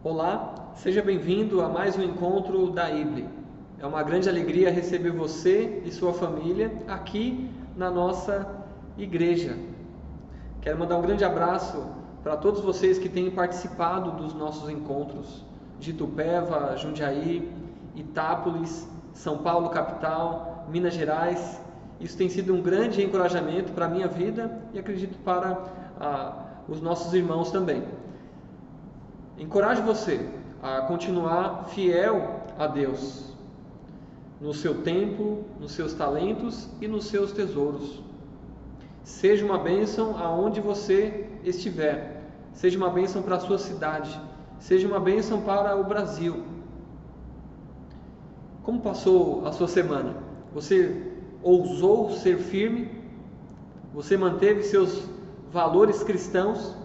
Olá, seja bem-vindo a mais um encontro da IBLE. É uma grande alegria receber você e sua família aqui na nossa igreja. Quero mandar um grande abraço para todos vocês que têm participado dos nossos encontros de Itupeva, Jundiaí, Itápolis, São Paulo capital, Minas Gerais. Isso tem sido um grande encorajamento para a minha vida e acredito para os nossos irmãos também. Encorajo você a continuar fiel a Deus no seu tempo, nos seus talentos e nos seus tesouros. Seja uma bênção aonde você estiver, seja uma bênção para a sua cidade, seja uma bênção para o Brasil. Como passou a sua semana? Você ousou ser firme? Você manteve seus valores cristãos?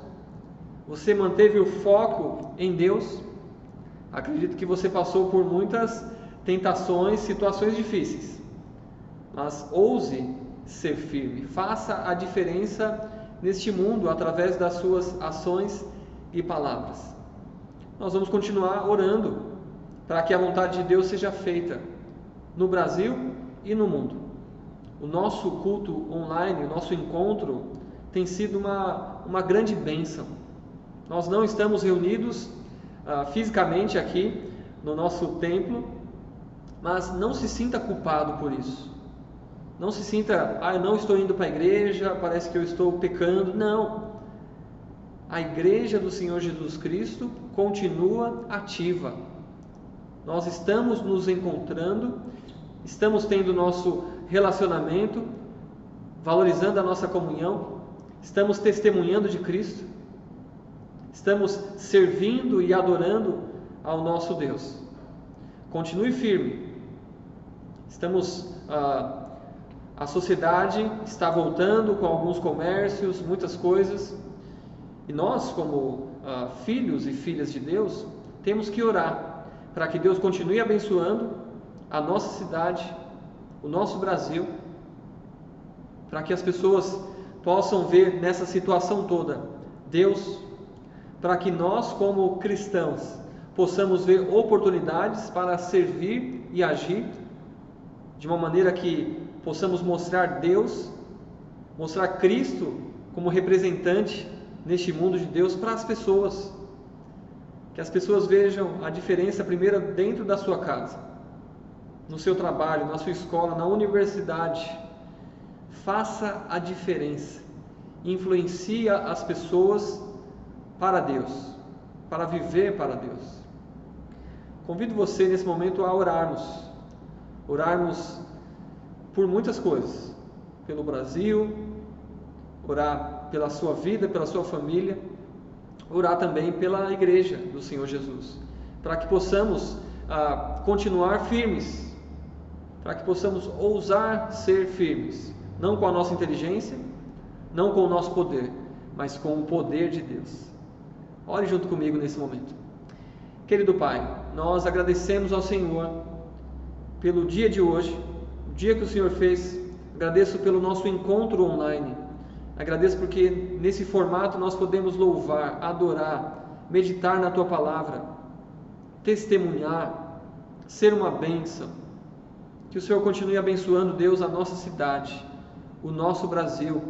Você manteve o foco em Deus? Acredito que você passou por muitas tentações, situações difíceis. Mas ouse ser firme. Faça a diferença neste mundo através das suas ações e palavras. Nós vamos continuar orando para que a vontade de Deus seja feita no Brasil e no mundo. O nosso culto online, o nosso encontro tem sido uma grande bênção. Nós não estamos reunidos fisicamente aqui no nosso templo, mas não se sinta culpado por isso. Não se sinta, eu não estou indo para a igreja, parece que eu estou pecando. Não. A igreja do Senhor Jesus Cristo continua ativa. Nós estamos nos encontrando, estamos tendo nosso relacionamento, valorizando a nossa comunhão, estamos testemunhando de Cristo. Estamos servindo e adorando ao nosso Deus. Continue firme. A sociedade está voltando com alguns comércios, muitas coisas. E nós, como filhos e filhas de Deus, temos que orar para que Deus continue abençoando a nossa cidade, o nosso Brasil, para que as pessoas possam ver nessa situação toda Deus, para que nós, como cristãos, possamos ver oportunidades para servir e agir de uma maneira que possamos mostrar Deus, mostrar Cristo como representante neste mundo de Deus para as pessoas. Que as pessoas vejam a diferença primeiro dentro da sua casa, no seu trabalho, na sua escola, na universidade. Faça a diferença. Influencia as pessoas para Deus, para viver para Deus. Convido você nesse momento a orarmos por muitas coisas, pelo Brasil, orar pela sua vida, pela sua família, orar também pela igreja do Senhor Jesus, para que possamos continuar firmes, para que possamos ousar ser firmes, não com a nossa inteligência, não com o nosso poder, mas com o poder de Deus. Ore junto comigo nesse momento. Querido Pai, nós agradecemos ao Senhor pelo dia de hoje, o dia que o Senhor fez. Agradeço pelo nosso encontro online. Agradeço porque nesse formato nós podemos louvar, adorar, meditar na Tua Palavra, testemunhar, ser uma bênção. Que o Senhor continue abençoando, Deus, a nossa cidade, o nosso Brasil.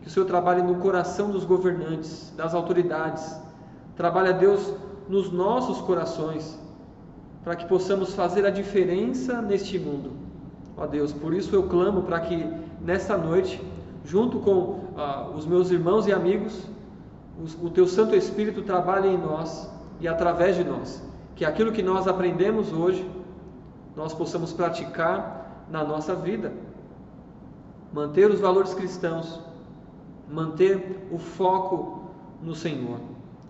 Que o Senhor trabalhe no coração dos governantes, das autoridades. Trabalha, Deus, nos nossos corações, para que possamos fazer a diferença neste mundo. Ó Deus, por isso eu clamo para que nesta noite, junto com os meus irmãos e amigos, o Teu Santo Espírito trabalhe em nós e através de nós. Que aquilo que nós aprendemos hoje, nós possamos praticar na nossa vida. Manter os valores cristãos, manter o foco no Senhor.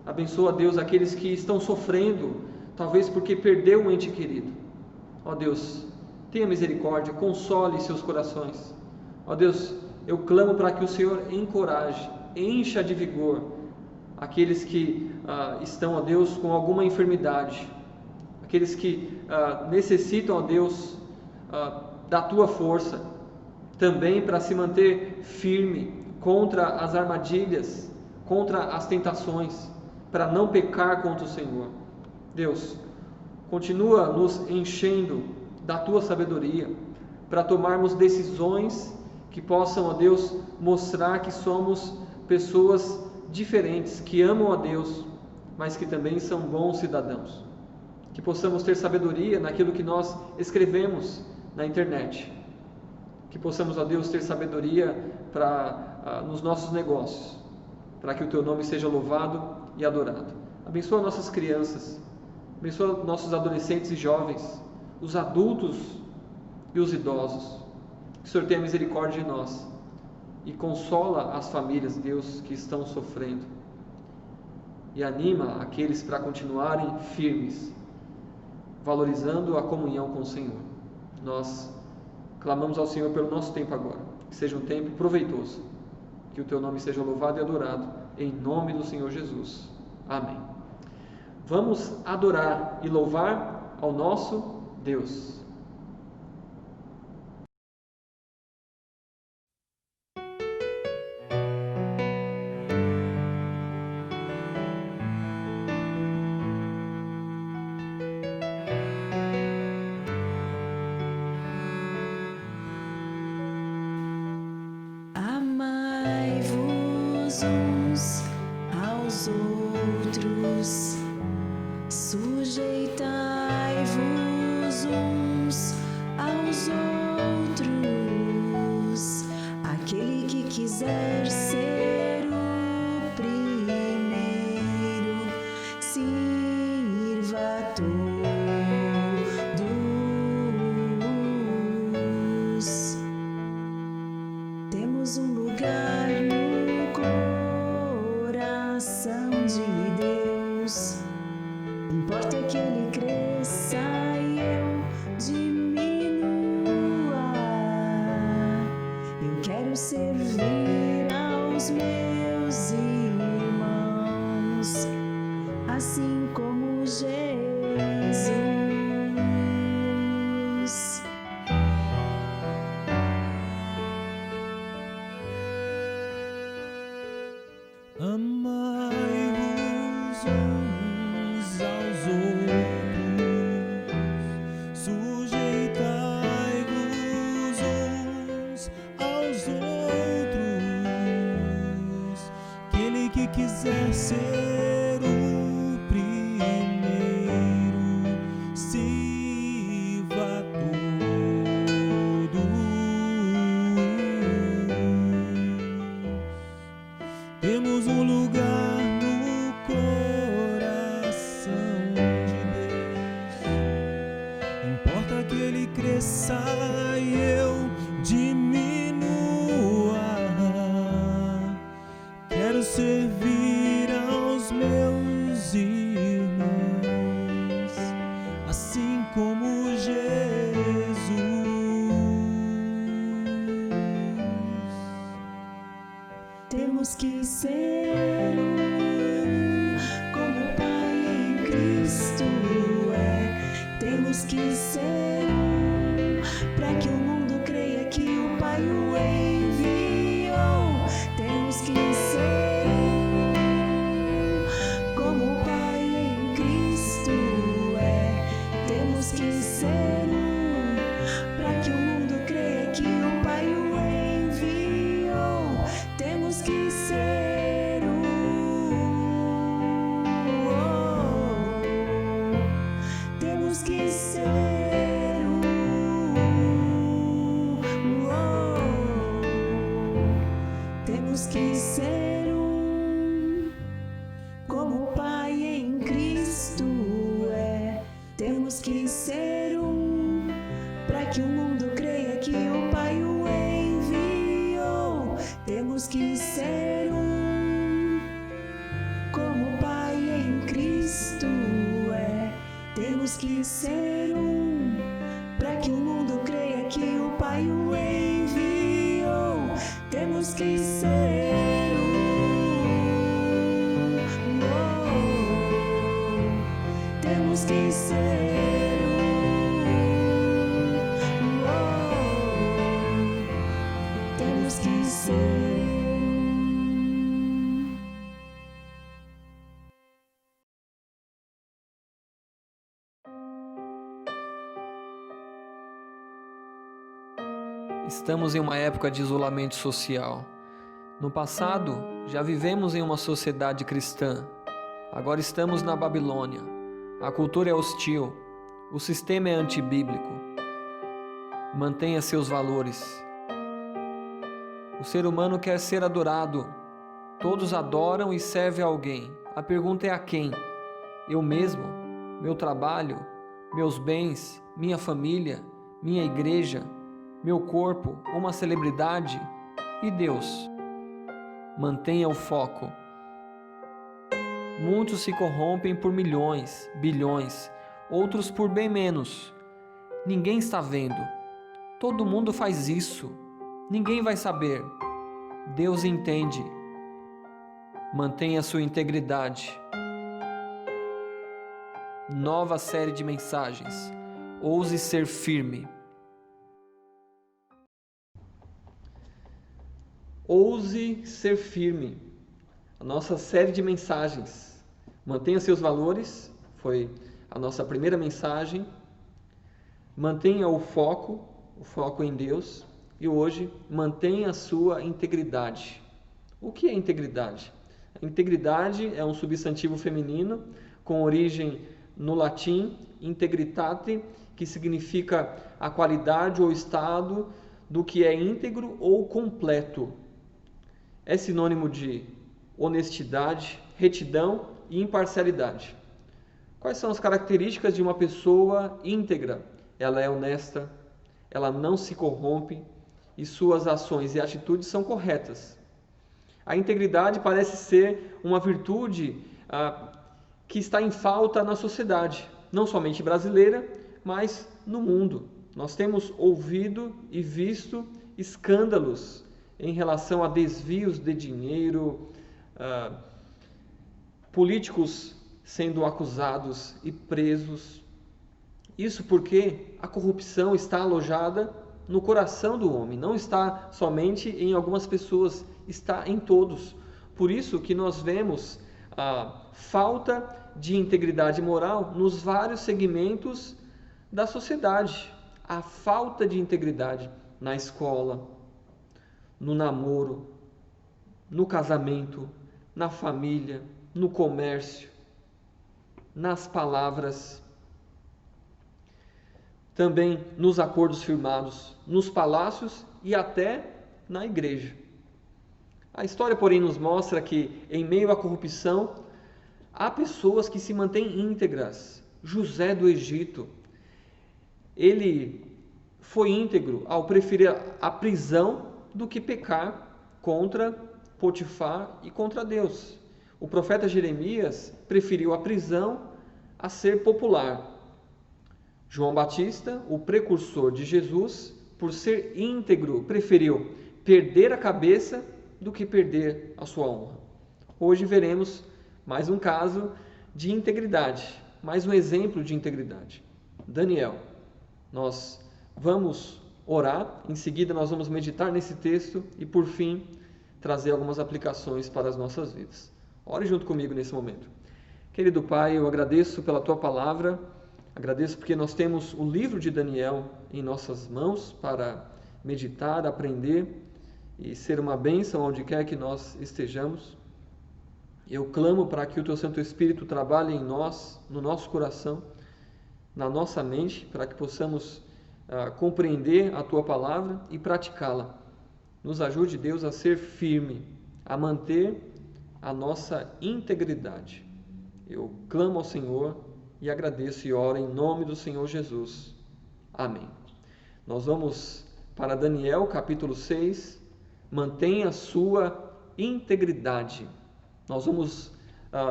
Abençoa, Deus, aqueles que estão sofrendo, talvez porque perdeu um ente querido. Ó Deus, tenha misericórdia, console seus corações. Ó Deus, eu clamo para que o Senhor encoraje, encha de vigor aqueles que estão, ó Deus, com alguma enfermidade, aqueles que necessitam, ó Deus, da Tua força, também para se manter firme contra as armadilhas, contra as tentações, para não pecar contra o Senhor. Deus, continua nos enchendo da Tua sabedoria para tomarmos decisões que possam, ó Deus, mostrar que somos pessoas diferentes, que amam a Deus, mas que também são bons cidadãos. Que possamos ter sabedoria naquilo que nós escrevemos na internet. Que possamos, ó Deus, ter sabedoria nos nossos negócios, para que o Teu nome seja louvado e adorado. Abençoa nossas crianças, abençoa nossos adolescentes e jovens, os adultos e os idosos. Que o Senhor tenha misericórdia de nós e consola as famílias, Deus, que estão sofrendo. E anima aqueles para continuarem firmes, valorizando a comunhão com o Senhor. Nós clamamos ao Senhor pelo nosso tempo agora, que seja um tempo proveitoso, que o Teu nome seja louvado e adorado, em nome do Senhor Jesus. Amém. Vamos adorar e louvar ao nosso Deus. Amai-vos uns aos outros, sujeitai-vos uns aos outros. Aquele que quiser ser o primeiro, sirva a todos. Temos um lugar no coração de Deus. Importa que Ele cresça e eu diminua. Eu quero servir aos meus irmãos, assim como Jesus. Amai-vos uns aos outros, sujeitai-vos uns aos outros. Aquele que quiser ser o primeiro, sirva a todos. Temos um lugar no coração de Deus. Importa que Ele cresça e eu diminua. Quero servir aos meus irmãos, assim como Jesus. Temos que ser um, como o Pai em Cristo é. Temos que ser um, para que o mundo creia que o Pai o enviou. Temos que ser um, como o Pai em Cristo é. Temos que ser um, para que o mundo creia que o Pai o enviou. Temos que ser um, temos que ser um, temos que ser um, como o Pai em Cristo é. Temos que ser um, para que o mundo creia que o Pai o enviou. Temos que ser um, como o Pai em Cristo é. Temos que ser um, para que o mundo creia que o Pai o enviou. Temos que ser um, temos que ser um, temos que ser. Estamos em uma época de isolamento social. No passado, já vivemos em uma sociedade cristã. Agora estamos na Babilônia. A cultura é hostil. O sistema é antibíblico. Mantenha seus valores. O ser humano quer ser adorado. Todos adoram e servem a alguém. A pergunta é a quem? Eu mesmo? Meu trabalho? Meus bens? Minha família? Minha igreja? Meu corpo? Uma celebridade? E Deus? Mantenha o foco. Muitos se corrompem por milhões, bilhões, outros por bem menos. Ninguém está vendo. Todo mundo faz isso. Ninguém vai saber. Deus entende. Mantenha sua integridade. Nova série de mensagens. Ouse ser firme. Ouse ser firme. A nossa série de mensagens. Mantenha seus valores. Foi a nossa primeira mensagem. Mantenha o foco em Deus. E hoje, mantenha a sua integridade. O que é integridade? A integridade é um substantivo feminino com origem no latim integritate, que significa a qualidade ou estado do que é íntegro ou completo. É sinônimo de honestidade, retidão e imparcialidade. Quais são as características de uma pessoa íntegra? Ela é honesta, ela não se corrompe e suas ações e atitudes são corretas. A integridade parece ser uma virtude que está em falta na sociedade, não somente brasileira, mas no mundo. Nós temos ouvido e visto escândalos em relação a desvios de dinheiro, políticos sendo acusados e presos. Isso porque a corrupção está alojada no coração do homem, não está somente em algumas pessoas, está em todos. Por isso que nós vemos a falta de integridade moral nos vários segmentos da sociedade. A falta de integridade na escola, no namoro, no casamento, na família, no comércio, nas palavras, também nos acordos firmados, nos palácios e até na igreja. A história, porém, nos mostra que, em meio à corrupção, há pessoas que se mantêm íntegras. José do Egito, ele foi íntegro ao preferir a prisão do que pecar contra Potifar e contra Deus. O profeta Jeremias preferiu a prisão a ser popular. João Batista, o precursor de Jesus, por ser íntegro, preferiu perder a cabeça do que perder a sua honra. Hoje veremos mais um caso de integridade, mais um exemplo de integridade. Daniel. Nós vamos orar, em seguida nós vamos meditar nesse texto e, por fim, trazer algumas aplicações para as nossas vidas. Ore junto comigo nesse momento. Querido Pai, eu agradeço pela Tua palavra, agradeço porque nós temos o livro de Daniel em nossas mãos para meditar, aprender e ser uma bênção onde quer que nós estejamos. Eu clamo para que o Teu Santo Espírito trabalhe em nós, no nosso coração, na nossa mente, para que possamos compreender a Tua palavra e praticá-la. Nos ajude, Deus, a ser firme, a manter a nossa integridade. Eu clamo ao Senhor e agradeço e oro em nome do Senhor Jesus. Amém. Nós vamos para Daniel, capítulo 6. Mantenha a sua integridade. Nós vamos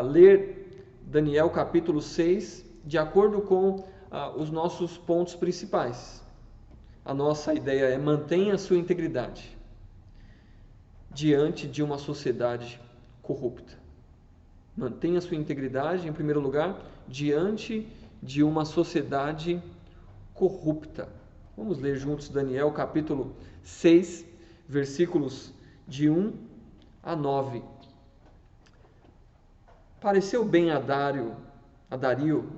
ler Daniel, capítulo 6, de acordo com os nossos pontos principais. A nossa ideia é mantenha a sua integridade diante de uma sociedade corrupta. Mantenha a sua integridade, em primeiro lugar, diante de uma sociedade corrupta. Vamos ler juntos Daniel, capítulo 6, versículos de 1 a 9. Pareceu bem a Dario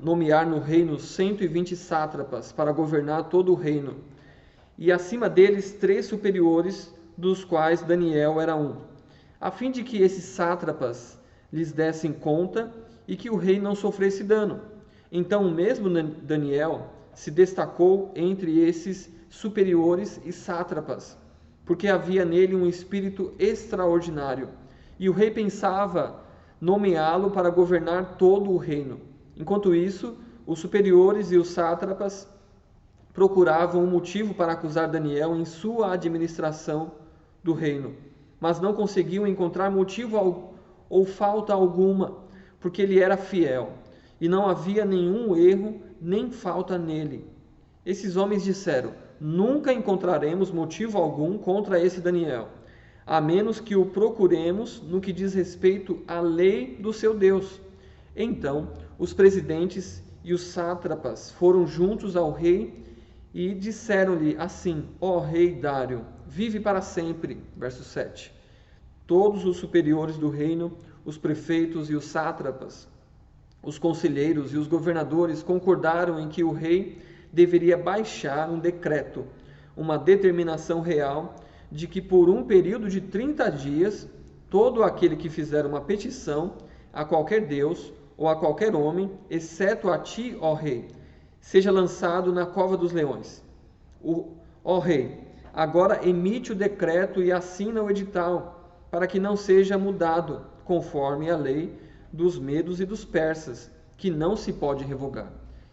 nomear no reino 120 sátrapas para governar todo o reino, e acima deles 3 superiores, dos quais Daniel era um, a fim de que esses sátrapas lhes dessem conta e que o rei não sofresse dano. Então o mesmo Daniel se destacou entre esses superiores e sátrapas, porque havia nele um espírito extraordinário, e o rei pensava nomeá-lo para governar todo o reino. Enquanto isso, os superiores e os sátrapas procuravam um motivo para acusar Daniel em sua administração do reino, mas não conseguiam encontrar motivo ou falta alguma, porque ele era fiel, e não havia nenhum erro nem falta nele. Esses homens disseram: nunca encontraremos motivo algum contra esse Daniel, a menos que o procuremos no que diz respeito à lei do seu Deus. Então, os presidentes e os sátrapas foram juntos ao rei e disseram-lhe assim: ó rei Dário, vive para sempre. Verso 7. Todos os superiores do reino, os prefeitos e os sátrapas, os conselheiros e os governadores concordaram em que o rei deveria baixar um decreto, uma determinação real, de que por um período de 30 dias, todo aquele que fizer uma petição a qualquer deus ou a qualquer homem, exceto a ti, ó rei, seja lançado na cova dos leões. Ó rei, agora emite o decreto e assina o edital, para que não seja mudado, conforme a lei dos medos e dos persas, que não se pode revogar.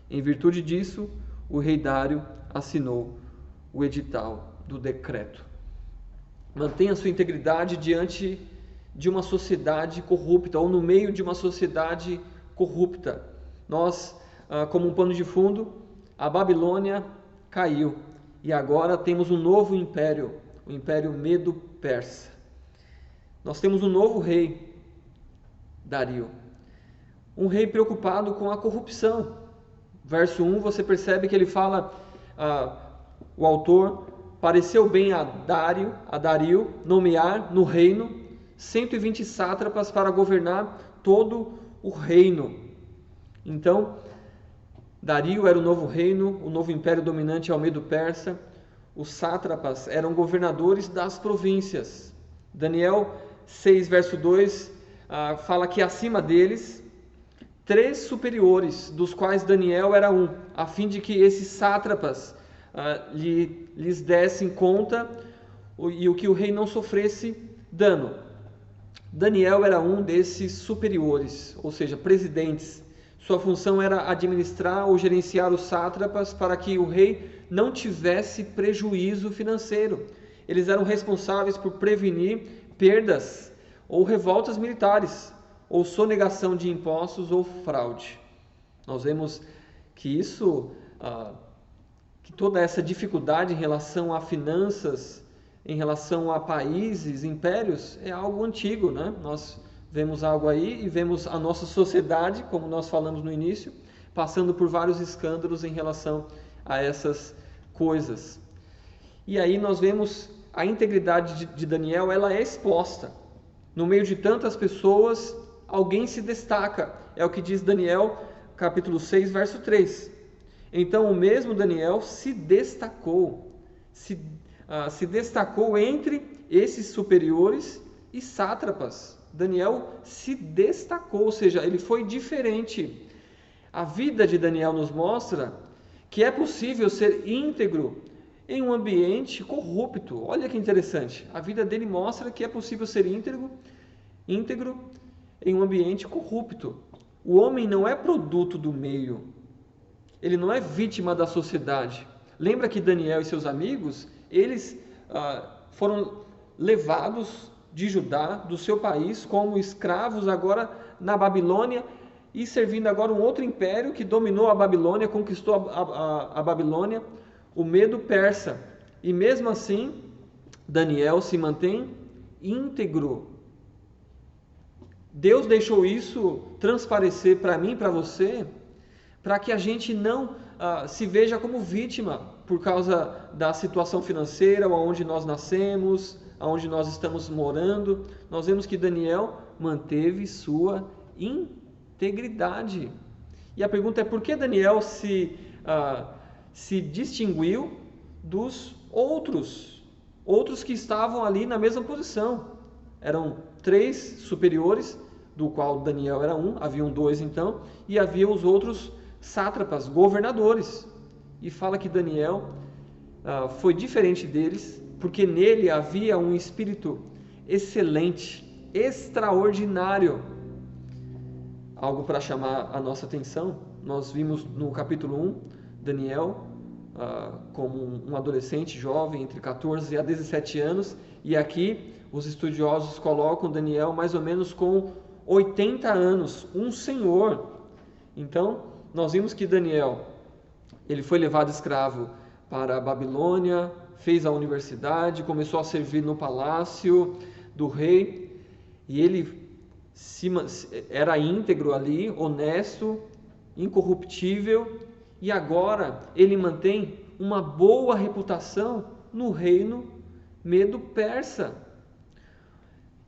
Em virtude disso, o rei Dário assinou o edital do decreto. Mantenha sua integridade diante de uma sociedade corrupta, ou no meio de uma sociedade corrupta. Nós, como um pano de fundo, a Babilônia caiu, e agora temos um novo império, o Império Medo-Persa. Nós temos um novo rei, Dario, um rei preocupado com a corrupção. Verso 1, você percebe que ele fala, o autor, pareceu bem a Dario nomear no reino 120 sátrapas para governar todo o reino. Então, Dario era o novo reino, o novo império dominante ao Medo-Persa. Os sátrapas eram governadores das províncias. Daniel 6, verso 2, fala que acima deles 3 superiores, dos quais Daniel era um, a fim de que esses sátrapas lhes dessem conta e o que o rei não sofresse dano. Daniel era um desses superiores, ou seja, presidentes. Sua função era administrar ou gerenciar os sátrapas para que o rei não tivesse prejuízo financeiro. Eles eram responsáveis por prevenir perdas ou revoltas militares, ou sonegação de impostos ou fraude. Nós vemos que que toda essa dificuldade em relação a finanças, em relação a países, impérios, é algo antigo, né? Nós vemos algo aí e vemos a nossa sociedade, como nós falamos no início, passando por vários escândalos em relação a essas coisas. E aí nós vemos a integridade de Daniel, ela é exposta. No meio de tantas pessoas, alguém se destaca. É o que diz Daniel, capítulo 6, verso 3. Então o mesmo Daniel se destacou entre esses superiores e sátrapas. Daniel se destacou, ou seja, ele foi diferente. A vida de Daniel nos mostra que é possível ser íntegro em um ambiente corrupto. Olha que interessante. A vida dele mostra que é possível ser íntegro em um ambiente corrupto. O homem não é produto do meio. Ele não é vítima da sociedade. Lembra que Daniel e seus amigos, eles foram levados de Judá, do seu país, como escravos agora na Babilônia, e servindo agora um outro império que dominou a Babilônia, conquistou a Babilônia, o Medo-Persa. E mesmo assim, Daniel se mantém íntegro. Deus deixou isso transparecer para mim, para você, para que a gente não se veja como vítima por causa da situação financeira, onde nós nascemos, onde nós estamos morando. Nós vemos que Daniel manteve sua integridade. E a pergunta é: por que Daniel se distinguiu dos outros que estavam ali na mesma posição. Eram 3 superiores, do qual Daniel era um, haviam 2 então, e havia os outros sátrapas, governadores. E fala que Daniel foi diferente deles, porque nele havia um espírito excelente, extraordinário. Algo para chamar a nossa atenção, nós vimos no capítulo 1, Daniel como um adolescente jovem, entre 14 a 17 anos, e aqui os estudiosos colocam Daniel mais ou menos com 80 anos, um senhor. Então, nós vimos que Daniel, ele foi levado escravo para a Babilônia, fez a universidade, começou a servir no palácio do rei, e ele era íntegro ali, honesto, incorruptível, e agora ele mantém uma boa reputação no reino medo-persa.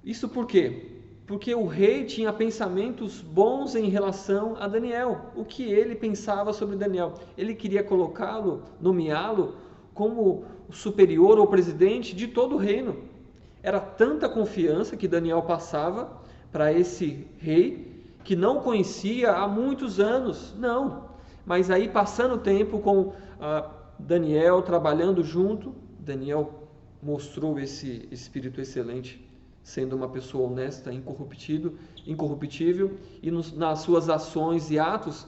Isso por quê? Porque o rei tinha pensamentos bons em relação a Daniel. O que ele pensava sobre Daniel? Ele queria colocá-lo, nomeá-lo como o superior ou presidente de todo o reino. Era tanta confiança que Daniel passava para esse rei, que não conhecia há muitos anos, não. Mas aí, passando o tempo com Daniel, trabalhando junto, Daniel mostrou esse espírito excelente, sendo uma pessoa honesta, incorruptível, e nas suas ações e atos,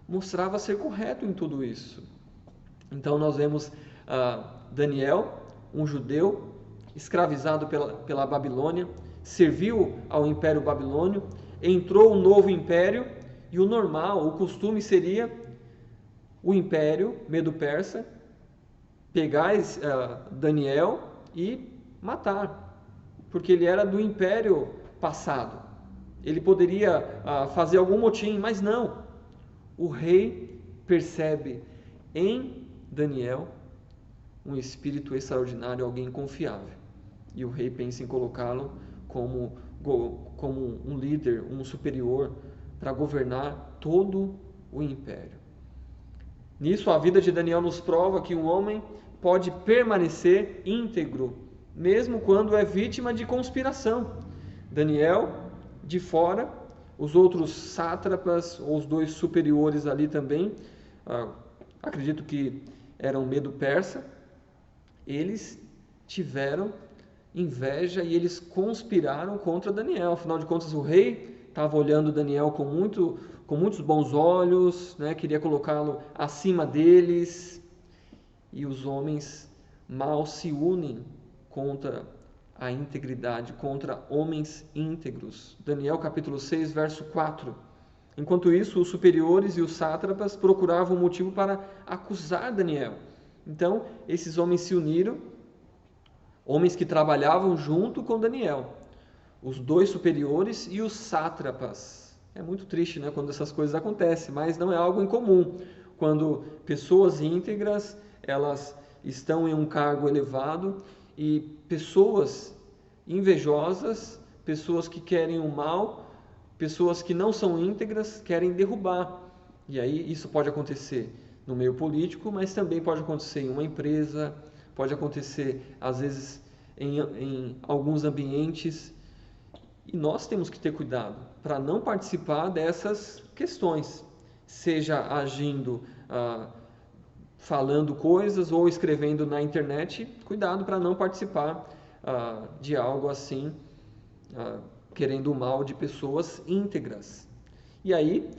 mostrava ser correto em tudo isso. Então nós vemos Daniel, um judeu, escravizado pela Babilônia, serviu ao Império Babilônio, entrou um novo império, e o normal, o costume seria o Império Medo-Persa pegar Daniel e matar, porque ele era do Império passado. Ele poderia fazer algum motim, mas não. O rei percebe em Daniel um espírito extraordinário, alguém confiável. E o rei pensa em colocá-lo como um líder, um superior, para governar todo o império. Nisso, a vida de Daniel nos prova que um homem pode permanecer íntegro, mesmo quando é vítima de conspiração. Daniel, de fora, os outros sátrapas, ou os 2 superiores ali também, acredito que eram medo-persa, eles tiveram inveja e eles conspiraram contra Daniel. Afinal de contas, o rei estava olhando Daniel com muitos bons olhos, né? Queria colocá-lo acima deles, e os homens maus se unem contra a integridade, contra homens íntegros. Daniel capítulo 6, verso 4. Enquanto isso, os superiores e os sátrapas procuravam um motivo para acusar Daniel. Então, esses homens se uniram, homens que trabalhavam junto com Daniel, os 2 superiores e os sátrapas. É muito triste, né, quando essas coisas acontecem, mas não é algo incomum. Quando pessoas íntegras, elas estão em um cargo elevado, e pessoas invejosas, pessoas que querem o mal, pessoas que não são íntegras, querem derrubar. E aí isso pode acontecer no meio político, mas também pode acontecer em uma empresa, pode acontecer às vezes em alguns ambientes. E nós temos que ter cuidado para não participar dessas questões, seja agindo, falando coisas ou escrevendo na internet. Cuidado para não participar de algo assim, querendo o mal de pessoas íntegras. E aí,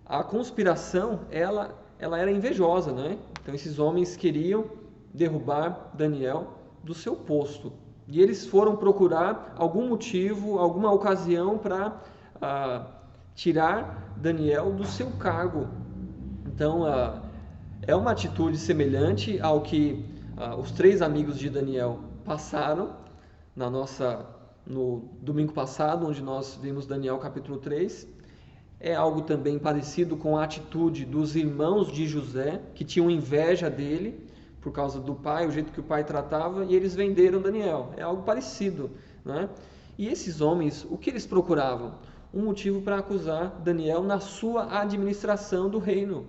a conspiração, ela era invejosa, né? Então, esses homens queriam derrubar Daniel do seu posto. E eles foram procurar algum motivo, alguma ocasião para tirar Daniel do seu cargo. Então, é uma atitude semelhante ao que os 3 amigos de Daniel passaram no domingo passado, onde nós vimos Daniel capítulo 3. É algo também parecido com a atitude dos irmãos de José, que tinham inveja dele por causa do pai, o jeito que o pai tratava, e eles venderam Daniel. É algo parecido, né? E esses homens, o que eles procuravam? Um motivo para acusar Daniel na sua administração do reino.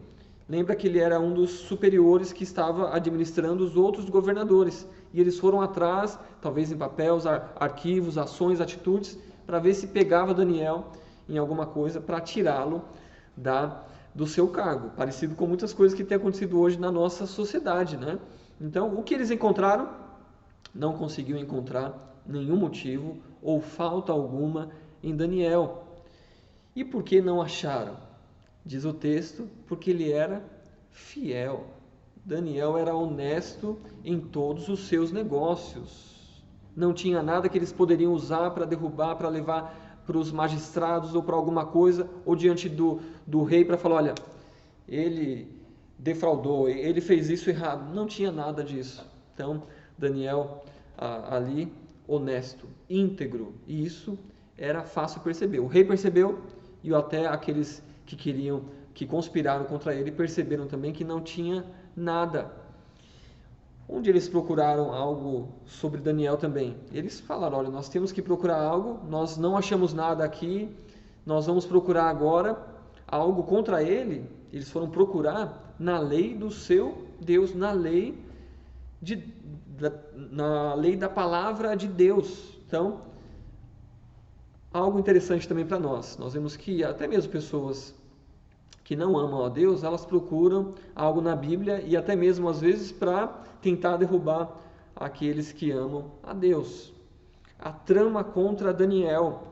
Lembra que ele era um dos superiores que estava administrando os outros governadores. E eles foram atrás, talvez em papéis, arquivos, ações, atitudes, para ver se pegava Daniel em alguma coisa para tirá-lo do seu cargo. Parecido com muitas coisas que têm acontecido hoje na nossa sociedade, né? Então, o que eles encontraram? Não conseguiu encontrar nenhum motivo ou falta alguma em Daniel. E por que não acharam? Diz o texto, porque ele era fiel. Daniel era honesto em todos os seus negócios. Não tinha nada que eles poderiam usar para derrubar, para levar para os magistrados ou para alguma coisa, ou diante do rei para falar, olha, ele defraudou, ele fez isso errado. Não tinha nada disso. Então, Daniel ali, honesto, íntegro, e isso era fácil perceber. O rei percebeu e até aqueles que conspiraram contra ele perceberam também que não tinha nada. Onde eles procuraram algo sobre Daniel também? Eles falaram, olha, nós temos que procurar algo, nós não achamos nada aqui, nós vamos procurar agora algo contra ele. Eles foram procurar na lei do seu Deus, na lei da palavra de Deus. Então, algo interessante também para nós. Nós vemos que até mesmo pessoas que não amam a Deus, elas procuram algo na Bíblia e até mesmo às vezes para tentar derrubar aqueles que amam a Deus. A trama contra Daniel.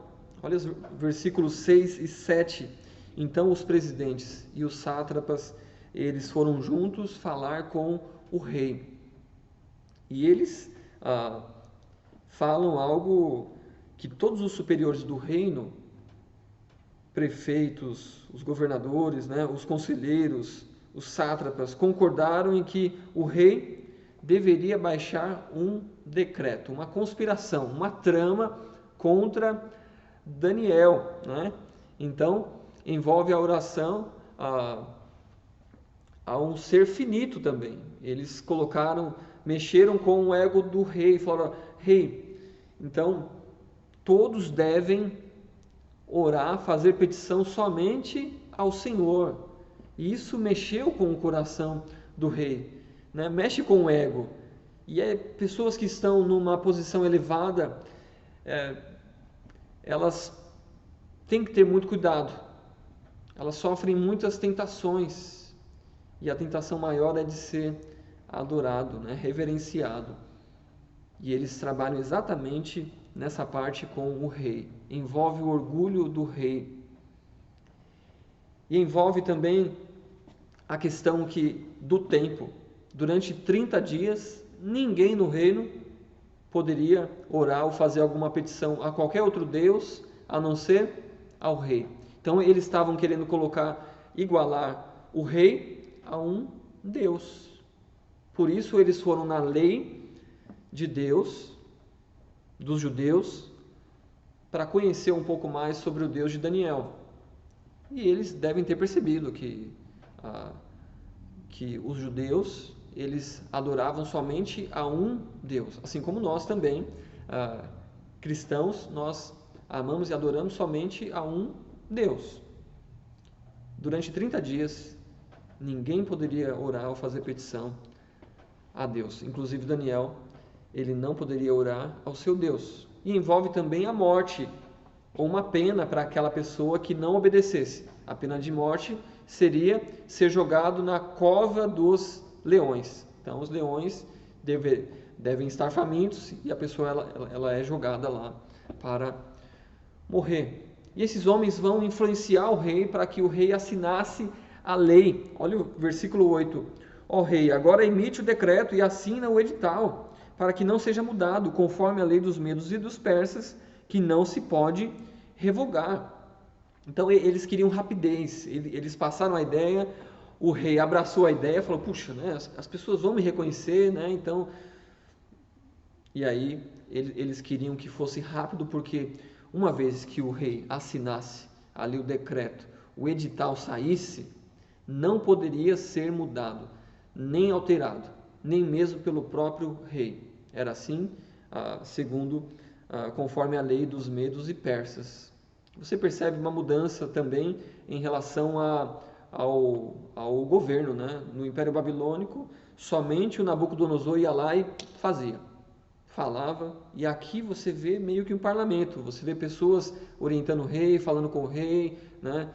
Olha os versículos 6 e 7. Então os presidentes e os sátrapas, eles foram juntos falar com o rei. E eles falam algo que todos os superiores do reino, prefeitos, os governadores, né, os conselheiros, os sátrapas, concordaram em que o rei deveria baixar um decreto, uma conspiração, uma trama contra Daniel, né? Então, envolve a oração a um ser finito também. Eles mexeram com o ego do rei, falaram, rei, então todos devem orar, fazer petição somente ao Senhor. E isso mexeu com o coração do rei, né? Mexe com o ego. E pessoas que estão numa posição elevada, elas têm que ter muito cuidado. Elas sofrem muitas tentações. E a tentação maior é de ser adorado, né? Reverenciado. E eles trabalham exatamente nessa parte com o rei. Envolve o orgulho do rei. E envolve também a questão do tempo. Durante 30 dias, ninguém no reino poderia orar ou fazer alguma petição a qualquer outro Deus, a não ser ao rei. Então, eles estavam querendo igualar o rei a um Deus. Por isso, eles foram na lei de Deus, dos judeus, para conhecer um pouco mais sobre o Deus de Daniel. E eles devem ter percebido que os judeus, eles adoravam somente a um Deus, assim como nós também, cristãos, nós amamos e adoramos somente a um Deus. Durante 30 dias, ninguém poderia orar ou fazer petição a Deus, inclusive Daniel, ele não poderia orar ao seu Deus. E envolve também a morte, ou uma pena para aquela pessoa que não obedecesse. A pena de morte seria ser jogado na cova dos leões. Então, os leões devem estar famintos e a pessoa ela é jogada lá para morrer. E esses homens vão influenciar o rei para que o rei assinasse a lei. Olha o versículo 8. Ó rei, agora emite o decreto e assina o edital, para que não seja mudado, conforme a lei dos medos e dos persas, que não se pode revogar. Então, eles queriam rapidez, eles passaram a ideia, o rei abraçou a ideia, falou, puxa, né, as pessoas vão me reconhecer, né, então... E aí, eles queriam que fosse rápido, porque uma vez que o rei assinasse ali o decreto, o edital saísse, não poderia ser mudado, nem alterado, nem mesmo pelo próprio rei. Era assim, conforme a lei dos medos e persas. Você percebe uma mudança também em relação ao governo, né? No Império Babilônico, somente o Nabucodonosor ia lá e falava, e aqui você vê meio que um parlamento, você vê pessoas orientando o rei, falando com o rei, né?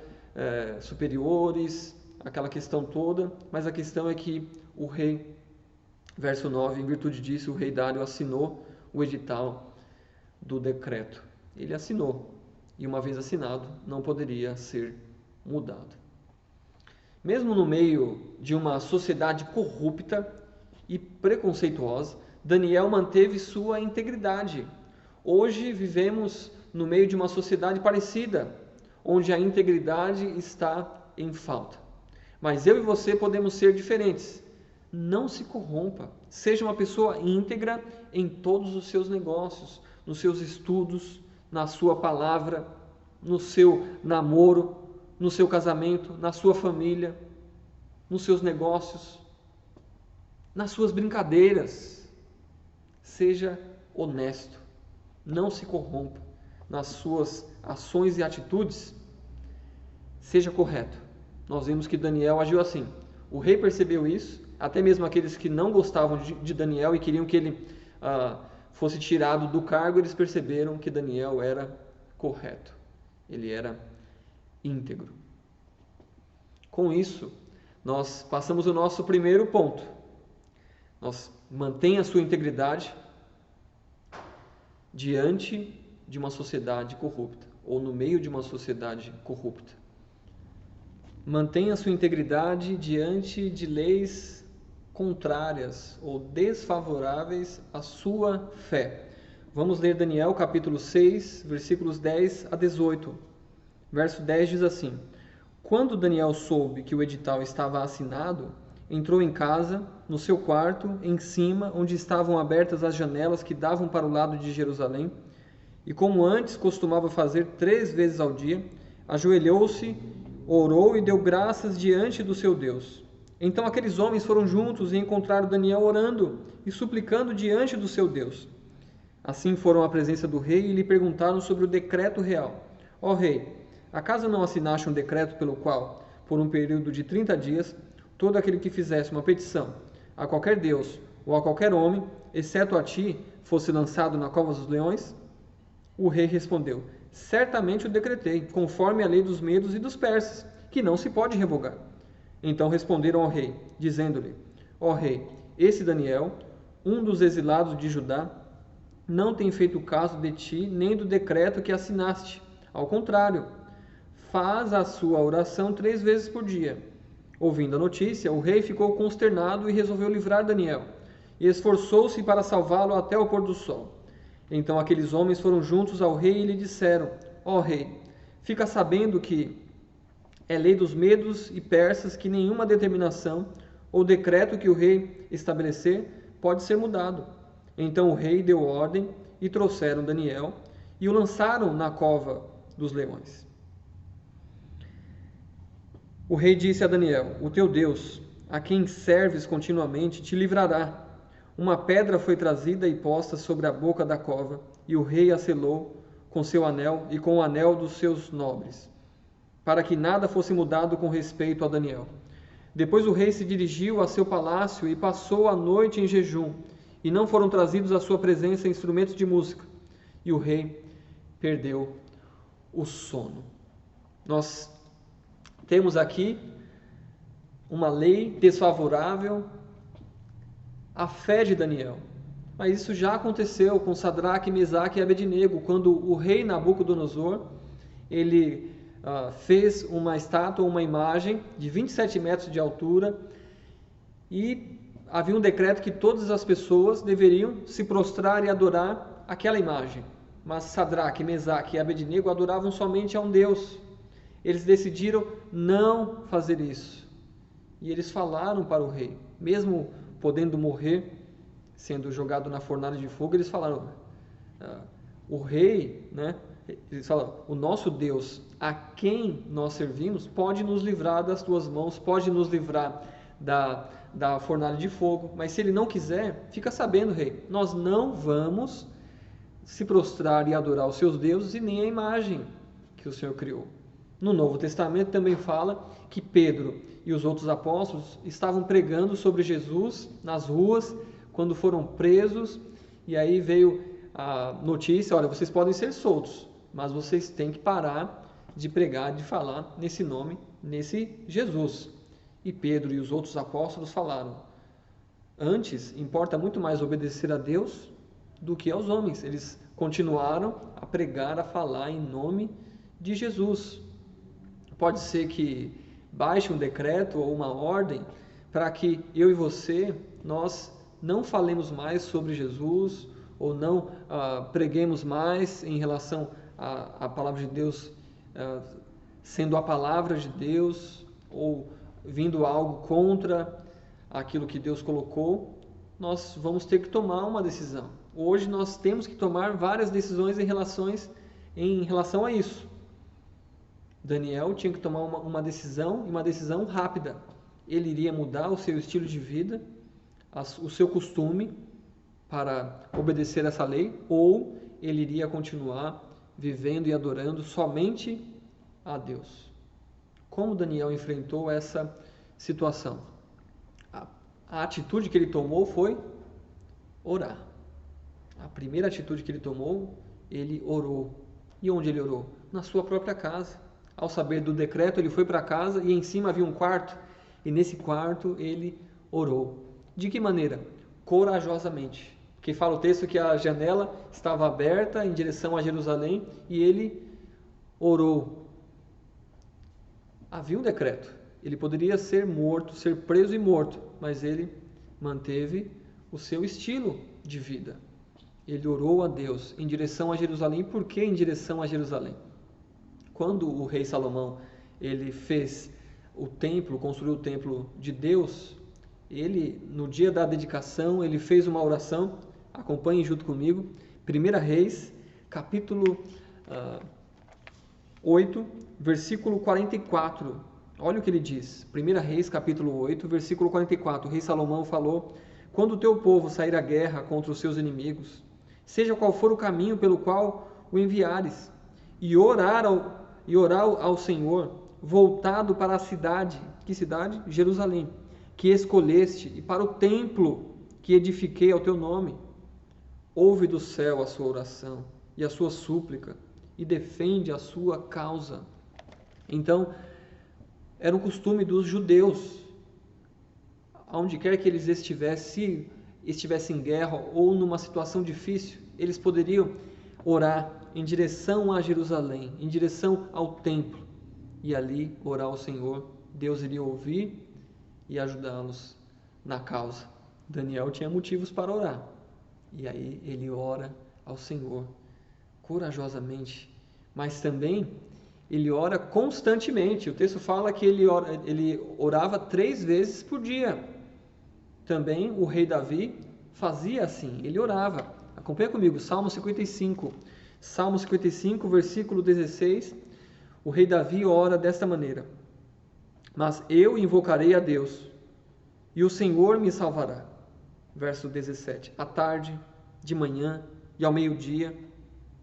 Superiores, aquela questão toda, mas a questão é que o rei, verso 9, em virtude disso, o rei Dário assinou o edital do decreto. Ele assinou, e uma vez assinado, não poderia ser mudado. Mesmo no meio de uma sociedade corrupta e preconceituosa, Daniel manteve sua integridade. Hoje vivemos no meio de uma sociedade parecida, onde a integridade está em falta. Mas eu e você podemos ser diferentes. Não se corrompa. Seja uma pessoa íntegra em todos os seus negócios, nos seus estudos, na sua palavra, no seu namoro, no seu casamento, na sua família, nos seus negócios, nas suas brincadeiras. Seja honesto, não se corrompa nas suas ações e atitudes, seja correto. Nós vimos que Daniel agiu assim. O rei percebeu isso, até mesmo aqueles que não gostavam de Daniel e queriam que ele fosse tirado do cargo, eles perceberam que Daniel era correto, ele era íntegro. Com isso, nós passamos o nosso primeiro ponto. Mantenha a sua integridade diante de uma sociedade corrupta, ou no meio de uma sociedade corrupta. Mantenha a sua integridade diante de leis contrárias ou desfavoráveis à sua fé. Vamos ler Daniel capítulo 6, versículos 10 a 18. Verso 10 diz assim: Quando Daniel soube que o edital estava assinado, entrou em casa, no seu quarto, em cima, onde estavam abertas as janelas que davam para o lado de Jerusalém, e como antes costumava fazer 3 vezes ao dia, ajoelhou-se, orou e deu graças diante do seu Deus. Então aqueles homens foram juntos e encontraram Daniel orando e suplicando diante do seu Deus. Assim foram à presença do rei e lhe perguntaram sobre o decreto real. Ó rei, acaso não assinaste um decreto pelo qual, por um período de 30 dias, todo aquele que fizesse uma petição a qualquer Deus ou a qualquer homem, exceto a ti, fosse lançado na cova dos leões? O rei respondeu: Certamente o decretei, conforme a lei dos medos e dos persas, que não se pode revogar. Então responderam ao rei, dizendo-lhe: Ó rei, esse Daniel, um dos exilados de Judá, não tem feito caso de ti nem do decreto que assinaste. Ao contrário, faz a sua oração 3 vezes por dia. Ouvindo a notícia, o rei ficou consternado e resolveu livrar Daniel, e esforçou-se para salvá-lo até o pôr do sol. Então aqueles homens foram juntos ao rei e lhe disseram: Ó rei, fica sabendo que é lei dos medos e persas que nenhuma determinação ou decreto que o rei estabelecer pode ser mudado. Então o rei deu ordem e trouxeram Daniel e o lançaram na cova dos leões. O rei disse a Daniel: O teu Deus, a quem serves continuamente, te livrará. Uma pedra foi trazida e posta sobre a boca da cova, e o rei a selou com seu anel e com o anel dos seus nobres, para que nada fosse mudado com respeito a Daniel. Depois o rei se dirigiu a seu palácio e passou a noite em jejum, e não foram trazidos à sua presença instrumentos de música, e o rei perdeu o sono. Nós temos aqui uma lei desfavorável à fé de Daniel. Mas isso já aconteceu com Sadraque, Mesaque e Abednego, quando o rei Nabucodonosor, ele fez uma estátua, uma imagem de 27 metros de altura, e havia um decreto que todas as pessoas deveriam se prostrar e adorar aquela imagem. Mas Sadraque, Mesaque e Abednego adoravam somente a um Deus. Eles decidiram não fazer isso. E eles falaram para o rei, mesmo podendo morrer, sendo jogado na fornalha de fogo, eles falaram, o rei, né? Eles falaram: o nosso Deus, a quem nós servimos, pode nos livrar das tuas mãos, pode nos livrar da fornalha de fogo, mas se ele não quiser, fica sabendo, rei, nós não vamos se prostrar e adorar os seus deuses e nem a imagem que o Senhor criou. No Novo Testamento também fala que Pedro e os outros apóstolos estavam pregando sobre Jesus nas ruas quando foram presos, e aí veio a notícia: olha, vocês podem ser soltos, mas vocês têm que parar de pregar, de falar nesse nome, nesse Jesus. E Pedro e os outros apóstolos falaram: antes, importa muito mais obedecer a Deus do que aos homens. Eles continuaram a pregar, a falar em nome de Jesus. Pode ser que baixe um decreto ou uma ordem para que eu e você, nós não falemos mais sobre Jesus, ou não preguemos mais em relação à palavra de Deus, sendo a palavra de Deus, ou vindo algo contra aquilo que Deus colocou. Nós vamos ter que tomar uma decisão. Hoje nós temos que tomar várias decisões em relação a isso. Daniel tinha que tomar uma decisão, e uma decisão rápida. Ele iria mudar o seu estilo de vida, o seu costume, para obedecer essa lei, ou ele iria continuar vivendo e adorando somente a Deus. Como Daniel enfrentou essa situação? A atitude que ele tomou foi orar. A primeira atitude que ele tomou, ele orou. E onde ele orou? Na sua própria casa. Ao saber do decreto, ele foi para casa e em cima havia um quarto, e nesse quarto ele orou. De que maneira? Corajosamente. Porque fala o texto que a janela estava aberta em direção a Jerusalém e ele orou. Havia um decreto. Ele poderia ser morto, ser preso e morto, mas ele manteve o seu estilo de vida. Ele orou a Deus em direção a Jerusalém. Por que em direção a Jerusalém? Quando o rei Salomão ele fez o templo, construiu o templo de Deus, ele, no dia da dedicação, ele fez uma oração. Acompanhem junto comigo. 1 Reis, capítulo 8, versículo 44. Olha o que ele diz. 1 Reis, capítulo 8, versículo 44. O rei Salomão falou: quando o teu povo sair à guerra contra os seus inimigos, seja qual for o caminho pelo qual o enviares, e orar ao Senhor, voltado para a cidade, que cidade? Jerusalém, que escolheste, e para o templo que edifiquei ao teu nome, ouve do céu a sua oração e a sua súplica, e defende a sua causa. Então, era um costume dos judeus, aonde quer que eles estivessem em guerra ou numa situação difícil, eles poderiam orar em direção a Jerusalém, em direção ao templo, e ali orar ao Senhor. Deus iria ouvir e ajudá-los na causa. Daniel tinha motivos para orar, e aí ele ora ao Senhor corajosamente, mas também ele ora constantemente. O texto fala que ele orava 3 vezes por dia. Também o rei Davi fazia assim, ele orava. Acompanha comigo, Salmo 55. Salmo 55, versículo 16. O rei Davi ora desta maneira: mas eu invocarei a Deus, e o Senhor me salvará. Verso 17. À tarde, de manhã e ao meio-dia,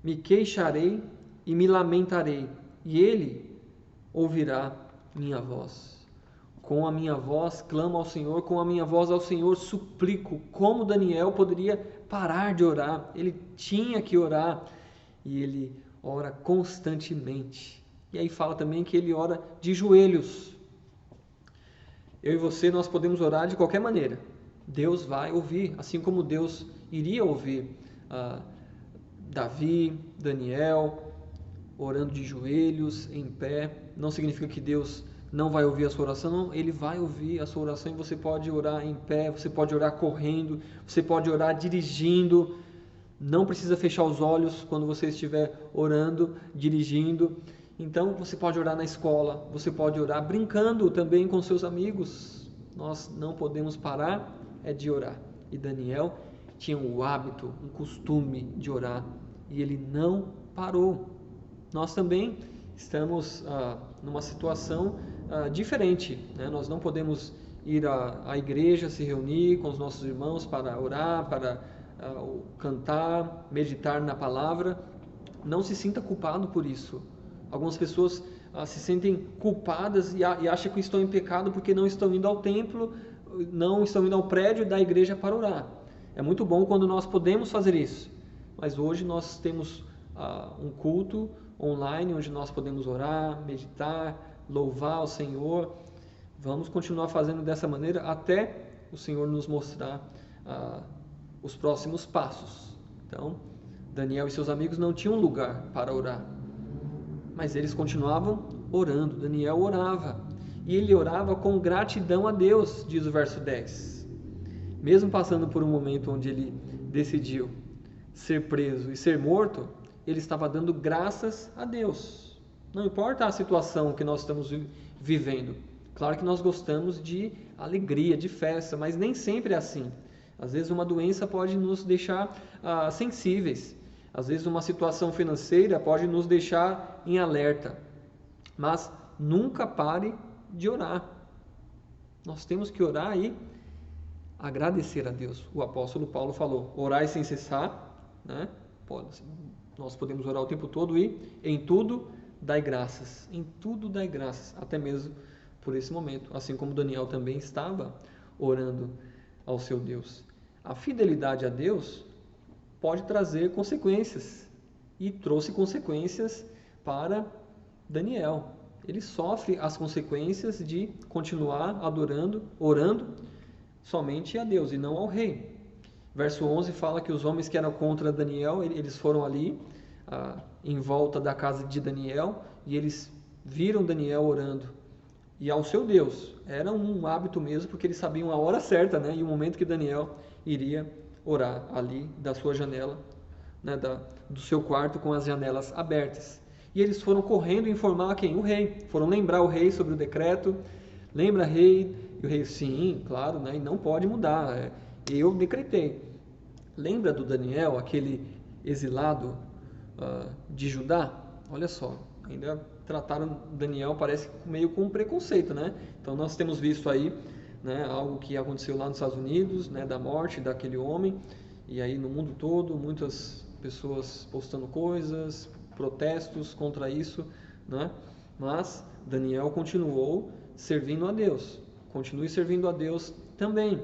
me queixarei e me lamentarei, e Ele ouvirá minha voz. Com a minha voz clamo ao Senhor, com a minha voz ao Senhor suplico. Como Daniel poderia parar de orar? Ele tinha que orar, e ele ora constantemente. E aí fala também que ele ora de joelhos. Eu e você, nós podemos orar de qualquer maneira. Deus vai ouvir, assim como Deus iria ouvir Davi, Daniel, orando de joelhos, em pé. Não significa que Deus não vai ouvir a sua oração, não. Ele vai ouvir a sua oração, e você pode orar em pé, você pode orar correndo, você pode orar dirigindo. Não precisa fechar os olhos quando você estiver orando, dirigindo. Então, você pode orar na escola, você pode orar brincando também com seus amigos. Nós não podemos parar de orar. E Daniel tinha o hábito, um costume de orar, e ele não parou. Nós também estamos numa situação diferente, né? Nós não podemos ir à igreja, se reunir com os nossos irmãos para orar, para cantar, meditar na palavra. Não se sinta culpado por isso. Algumas pessoas se sentem culpadas e acham que estão em pecado porque não estão indo ao templo, não estão indo ao prédio da igreja para orar. É muito bom quando nós podemos fazer isso, mas hoje nós temos um culto online onde nós podemos orar, meditar, louvar o Senhor. Vamos continuar fazendo dessa maneira até o Senhor nos mostrar os próximos passos. Então, Daniel e seus amigos não tinham lugar para orar, mas eles continuavam orando. Daniel orava, e ele orava com gratidão a Deus, diz o verso 10. Mesmo passando por um momento onde ele decidiu ser preso e ser morto, ele estava dando graças a Deus. Não importa a situação que nós estamos vivendo. Claro que nós gostamos de alegria, de festa, mas nem sempre é assim. Às vezes uma doença pode nos deixar sensíveis. Às vezes uma situação financeira pode nos deixar em alerta. Mas nunca pare de orar. Nós temos que orar e agradecer a Deus. O apóstolo Paulo falou, orai sem cessar, né? Nós podemos orar o tempo todo e em tudo dai graças. Em tudo dai graças, até mesmo por esse momento. Assim como Daniel também estava orando ao seu Deus. A fidelidade a Deus pode trazer consequências, e trouxe consequências para Daniel. Ele sofre as consequências de continuar adorando, orando somente a Deus e não ao rei. Verso 11 fala que os homens que eram contra Daniel, eles foram ali em volta da casa de Daniel e eles viram Daniel orando e ao seu Deus. Era um hábito mesmo, porque eles sabiam a hora certa, né, e o momento que Daniel iria orar ali da sua janela, né, do seu quarto com as janelas abertas. E eles foram correndo informar quem? O rei. Foram lembrar o rei sobre o decreto. Lembra, rei? E o rei, sim, claro, né, e não pode mudar. Eu decretei. Lembra do Daniel, aquele exilado de Judá? Olha só, ainda trataram Daniel, parece meio com preconceito, né? Então nós temos visto aí, né, algo que aconteceu lá nos Estados Unidos, né, da morte daquele homem, e aí no mundo todo, muitas pessoas postando coisas, protestos contra isso, né? Mas Daniel continuou servindo a Deus. Continue servindo a Deus também.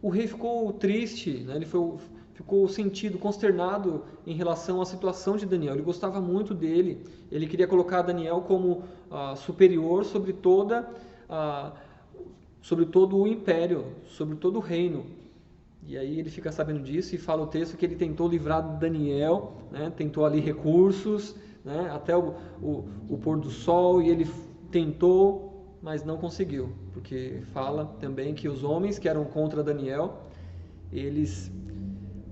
O rei ficou triste, né? Ele ficou sentido, consternado em relação à situação de Daniel. Ele gostava muito dele. Ele queria colocar Daniel como superior sobre todo o império, sobre todo o reino. E aí ele fica sabendo disso e fala o texto que ele tentou livrar Daniel, né? Tentou ali recursos, né? Até o pôr do sol, e ele tentou, mas não conseguiu, porque fala também que os homens que eram contra Daniel, eles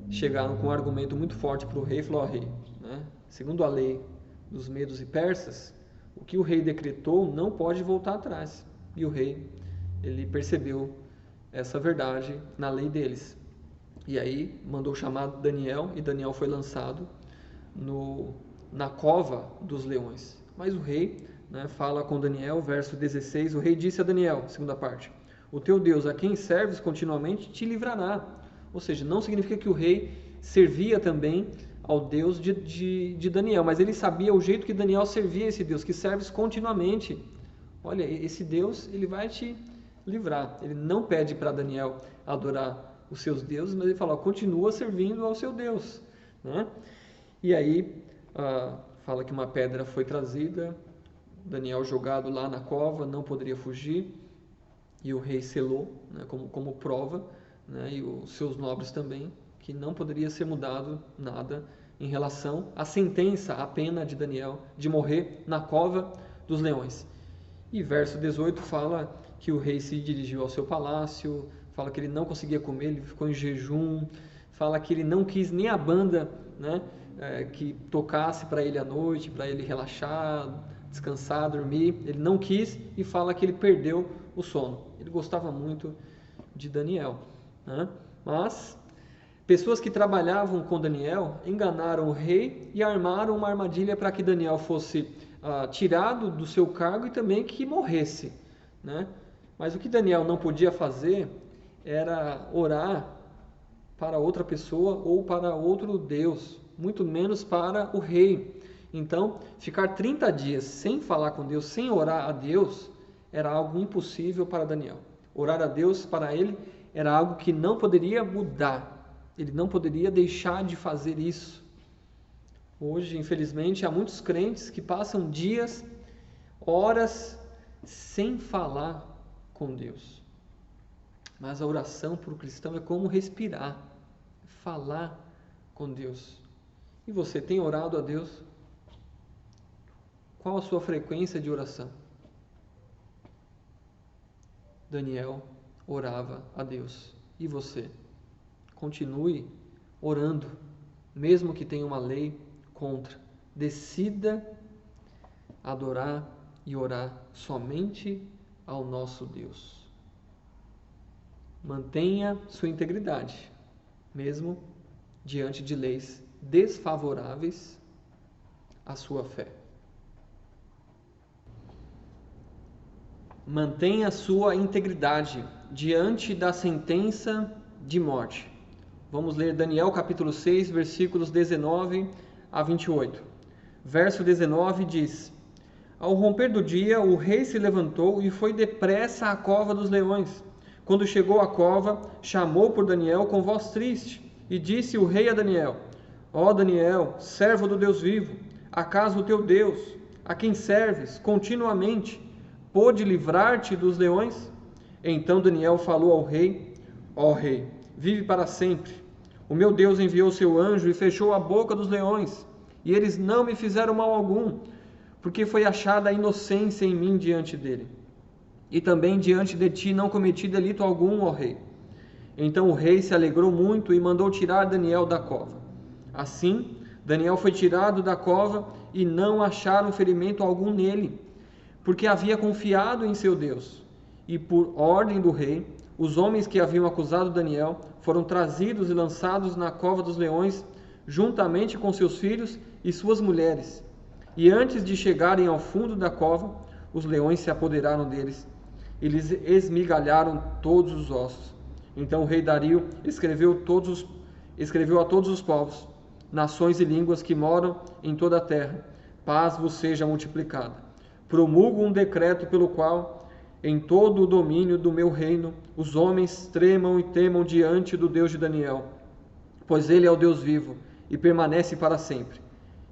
chegaram com um argumento muito forte para o rei, falou, rei, né? Segundo a lei dos medos e persas, o que o rei decretou não pode voltar atrás. E o rei, ele percebeu essa verdade na lei deles. E aí mandou chamar Daniel, e Daniel foi lançado na cova dos leões. Mas o rei, né, fala com Daniel, verso 16, o rei disse a Daniel, segunda parte, o teu Deus, a quem serves continuamente, te livrará. Ou seja, não significa que o rei servia também ao Deus de Daniel, mas ele sabia o jeito que Daniel servia esse Deus, que serves continuamente. Olha, esse Deus, ele vai te livrar. Ele não pede para Daniel adorar os seus deuses, mas ele fala, continua servindo ao seu Deus, né? E aí fala que uma pedra foi trazida, Daniel jogado lá na cova, não poderia fugir, e o rei selou, né, como prova, né, e os seus nobres também, que não poderia ser mudado nada em relação à sentença, à pena de Daniel de morrer na cova dos leões. E verso 18 fala que o rei se dirigiu ao seu palácio, fala que ele não conseguia comer, ele ficou em jejum, fala que ele não quis nem a banda, né, que tocasse para ele à noite, para ele relaxar, descansar, dormir, ele não quis, e fala que ele perdeu o sono. Ele gostava muito de Daniel, né? Mas pessoas que trabalhavam com Daniel enganaram o rei e armaram uma armadilha para que Daniel fosse tirado do seu cargo e também que morresse, né? Mas o que Daniel não podia fazer era orar para outra pessoa ou para outro Deus, muito menos para o rei. Então, ficar 30 dias sem falar com Deus, sem orar a Deus, era algo impossível para Daniel. Orar a Deus para ele era algo que não poderia mudar. Ele não poderia deixar de fazer isso. Hoje, infelizmente, há muitos crentes que passam dias, horas, sem falar com Deus. Mas a oração para o cristão é como respirar, falar com Deus. E você tem orado a Deus? Qual a sua frequência de oração? Daniel orava a Deus. E você? Continue orando, mesmo que tenha uma lei contra. Decida adorar e orar somente ao nosso Deus. Mantenha sua integridade, mesmo diante de leis desfavoráveis à sua fé. Mantenha sua integridade diante da sentença de morte. Vamos ler Daniel capítulo 6, versículos 19 a 28. Verso 19 diz: Ao romper do dia, o rei se levantou e foi depressa à cova dos leões. Quando chegou à cova, chamou por Daniel com voz triste, e disse o rei a Daniel: Ó Daniel, servo do Deus vivo, acaso o teu Deus, a quem serves continuamente, pôde livrar-te dos leões? Então Daniel falou ao rei: Ó rei, vive para sempre. O meu Deus enviou seu anjo e fechou a boca dos leões, e eles não me fizeram mal algum, porque foi achada a inocência em mim diante dele. E também diante de ti não cometi delito algum, ó rei. Então o rei se alegrou muito e mandou tirar Daniel da cova. Assim, Daniel foi tirado da cova e não acharam ferimento algum nele, porque havia confiado em seu Deus. E por ordem do rei, os homens que haviam acusado Daniel foram trazidos e lançados na cova dos leões, juntamente com seus filhos e suas mulheres. E antes de chegarem ao fundo da cova, os leões se apoderaram deles e lhes esmigalharam todos os ossos. Então o rei Dario escreveu a todos os povos, nações e línguas que moram em toda a terra: paz vos seja multiplicada. Promulgo um decreto pelo qual, em todo o domínio do meu reino, os homens tremam e temam diante do Deus de Daniel, pois ele é o Deus vivo e permanece para sempre.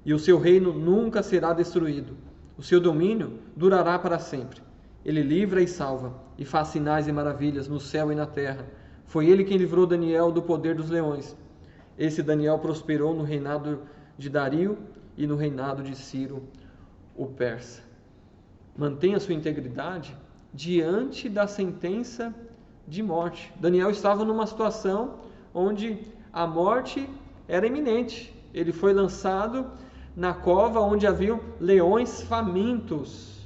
E o seu reino nunca será destruído. O seu domínio durará para sempre. Ele livra e salva, e faz sinais e maravilhas no céu e na terra. Foi ele quem livrou Daniel do poder dos leões. Esse Daniel prosperou no reinado de Dario e no reinado de Ciro, o persa. Mantenha sua integridade diante da sentença de morte. Daniel estava numa situação onde a morte era iminente. Ele foi lançado na cova onde haviam leões famintos.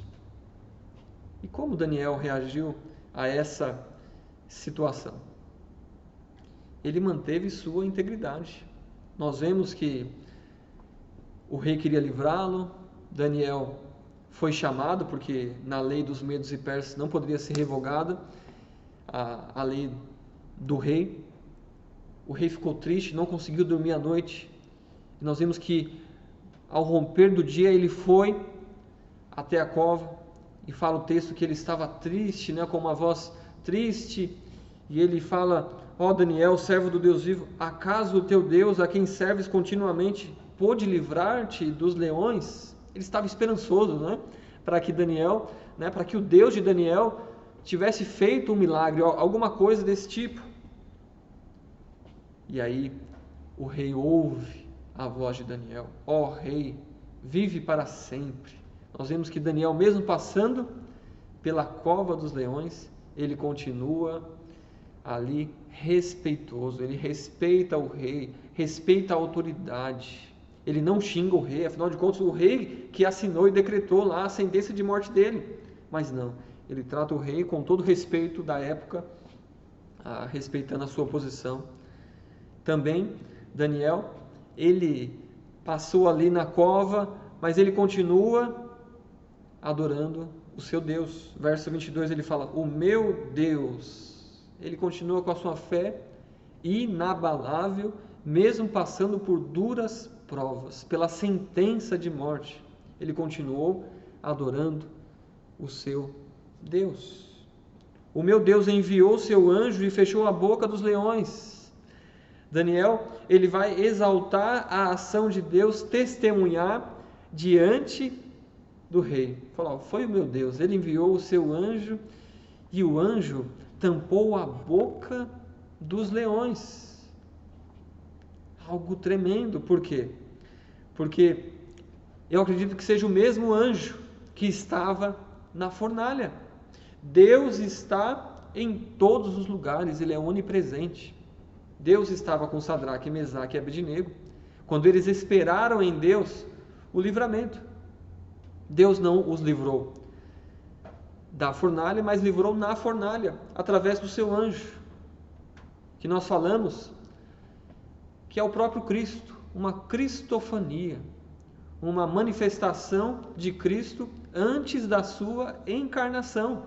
E como Daniel reagiu a essa situação? Ele manteve sua integridade. Nós vemos que o rei queria livrá-lo. Daniel foi chamado, porque na lei dos medos e persas não poderia ser revogada a lei do rei. O rei ficou triste, não conseguiu dormir à noite. E nós vemos que ao romper do dia ele foi até a cova, e fala o texto que ele estava triste, com uma voz triste, e ele fala: ó Daniel, servo do Deus vivo, acaso o teu Deus, a quem serves continuamente, pôde livrar-te dos leões? Ele estava esperançoso, para que Daniel, para que o Deus de Daniel tivesse feito um milagre, alguma coisa desse tipo. E aí o rei ouve a voz de Daniel: ó rei, vive para sempre. Nós vemos que Daniel, mesmo passando pela cova dos leões, ele continua ali respeitoso, ele respeita o rei, respeita a autoridade. Ele não xinga o rei, afinal de contas, o rei que assinou e decretou lá a sentença de morte dele. Mas não, ele trata o rei com todo o respeito da época, respeitando a sua posição. Também, Daniel, ele passou ali na cova, mas ele continua adorando o seu Deus. Verso 22 ele fala: o meu Deus. Ele continua com a sua fé inabalável, mesmo passando por duras provas, pela sentença de morte, ele continuou adorando o seu Deus. O meu Deus enviou seu anjo e fechou a boca dos leões. Daniel, ele vai exaltar a ação de Deus, testemunhar diante do rei. Falar, foi o meu Deus, ele enviou o seu anjo e o anjo tampou a boca dos leões. Algo tremendo, por quê? Porque eu acredito que seja o mesmo anjo que estava na fornalha. Deus está em todos os lugares, ele é onipresente. Deus estava com Sadraque, Mesaque e Abednego, quando eles esperaram em Deus o livramento. Deus não os livrou da fornalha, mas livrou na fornalha, através do seu anjo, que nós falamos, que é o próprio Cristo, uma cristofania, uma manifestação de Cristo antes da sua encarnação.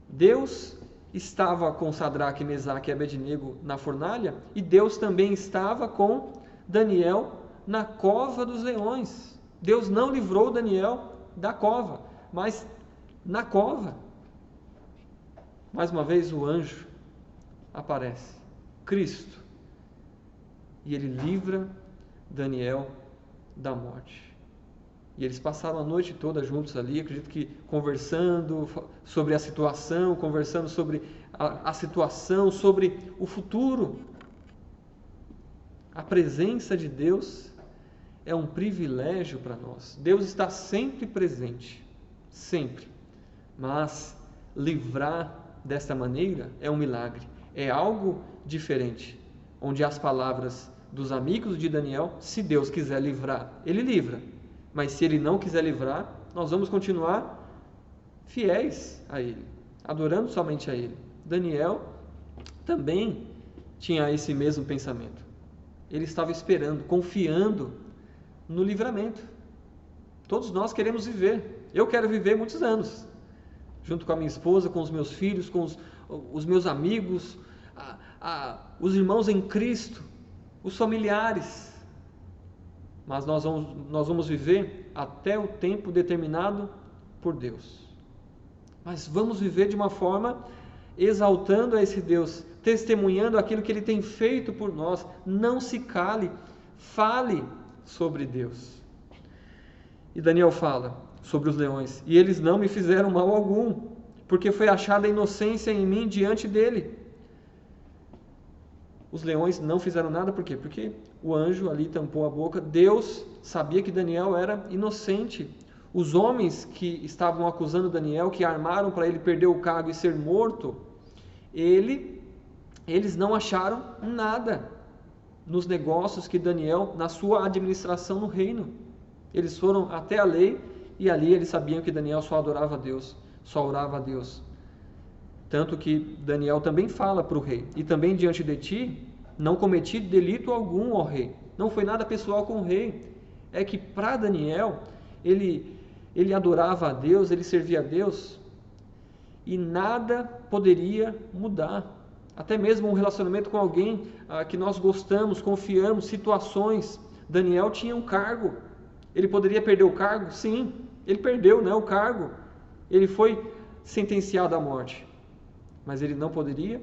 Deus estava com Sadraque, Mesaque e Abednego na fornalha, e Deus também estava com Daniel na cova dos leões. Deus não livrou Daniel da cova, mas na cova, mais uma vez o anjo aparece, Cristo, e ele livra Daniel da morte. E eles passaram a noite toda juntos ali, acredito que conversando sobre a situação, conversando sobre a situação, sobre o futuro. A presença de Deus é um privilégio para nós. Deus está sempre presente, sempre. Mas livrar desta maneira é um milagre, é algo diferente. Onde as palavras dos amigos de Daniel, se Deus quiser livrar, ele livra. Mas se ele não quiser livrar, nós vamos continuar fiéis a ele, adorando somente a ele. Daniel também tinha esse mesmo pensamento. Ele estava esperando, confiando no livramento. Todos nós queremos viver. Eu quero viver muitos anos, junto com a minha esposa, com os meus filhos, com os meus amigos, os irmãos em Cristo, os familiares. Mas nós vamos viver até o tempo determinado por Deus. Mas vamos viver de uma forma exaltando a esse Deus, testemunhando aquilo que Ele tem feito por nós. Não se cale, fale sobre Deus. E Daniel fala sobre os leões: e eles não me fizeram mal algum, porque foi achada inocência em mim diante dele. Os leões não fizeram nada, por quê? Porque o anjo ali tampou a boca. Deus sabia que Daniel era inocente. Os homens que estavam acusando Daniel, que armaram para ele perder o cargo e ser morto, eles não acharam nada nos negócios que Daniel, na sua administração no reino. Eles foram até a lei e ali eles sabiam que Daniel só adorava a Deus, só orava a Deus. Tanto que Daniel também fala para o rei: e também diante de ti não cometi delito algum, ó rei. Não foi nada pessoal com o rei. É que para Daniel, ele adorava a Deus, ele servia a Deus, e nada poderia mudar. Até mesmo um relacionamento com alguém que nós gostamos, confiamos, situações. Daniel tinha um cargo. Ele poderia perder o cargo? Sim, ele perdeu, né, o cargo. Ele foi sentenciado à morte. Mas ele não poderia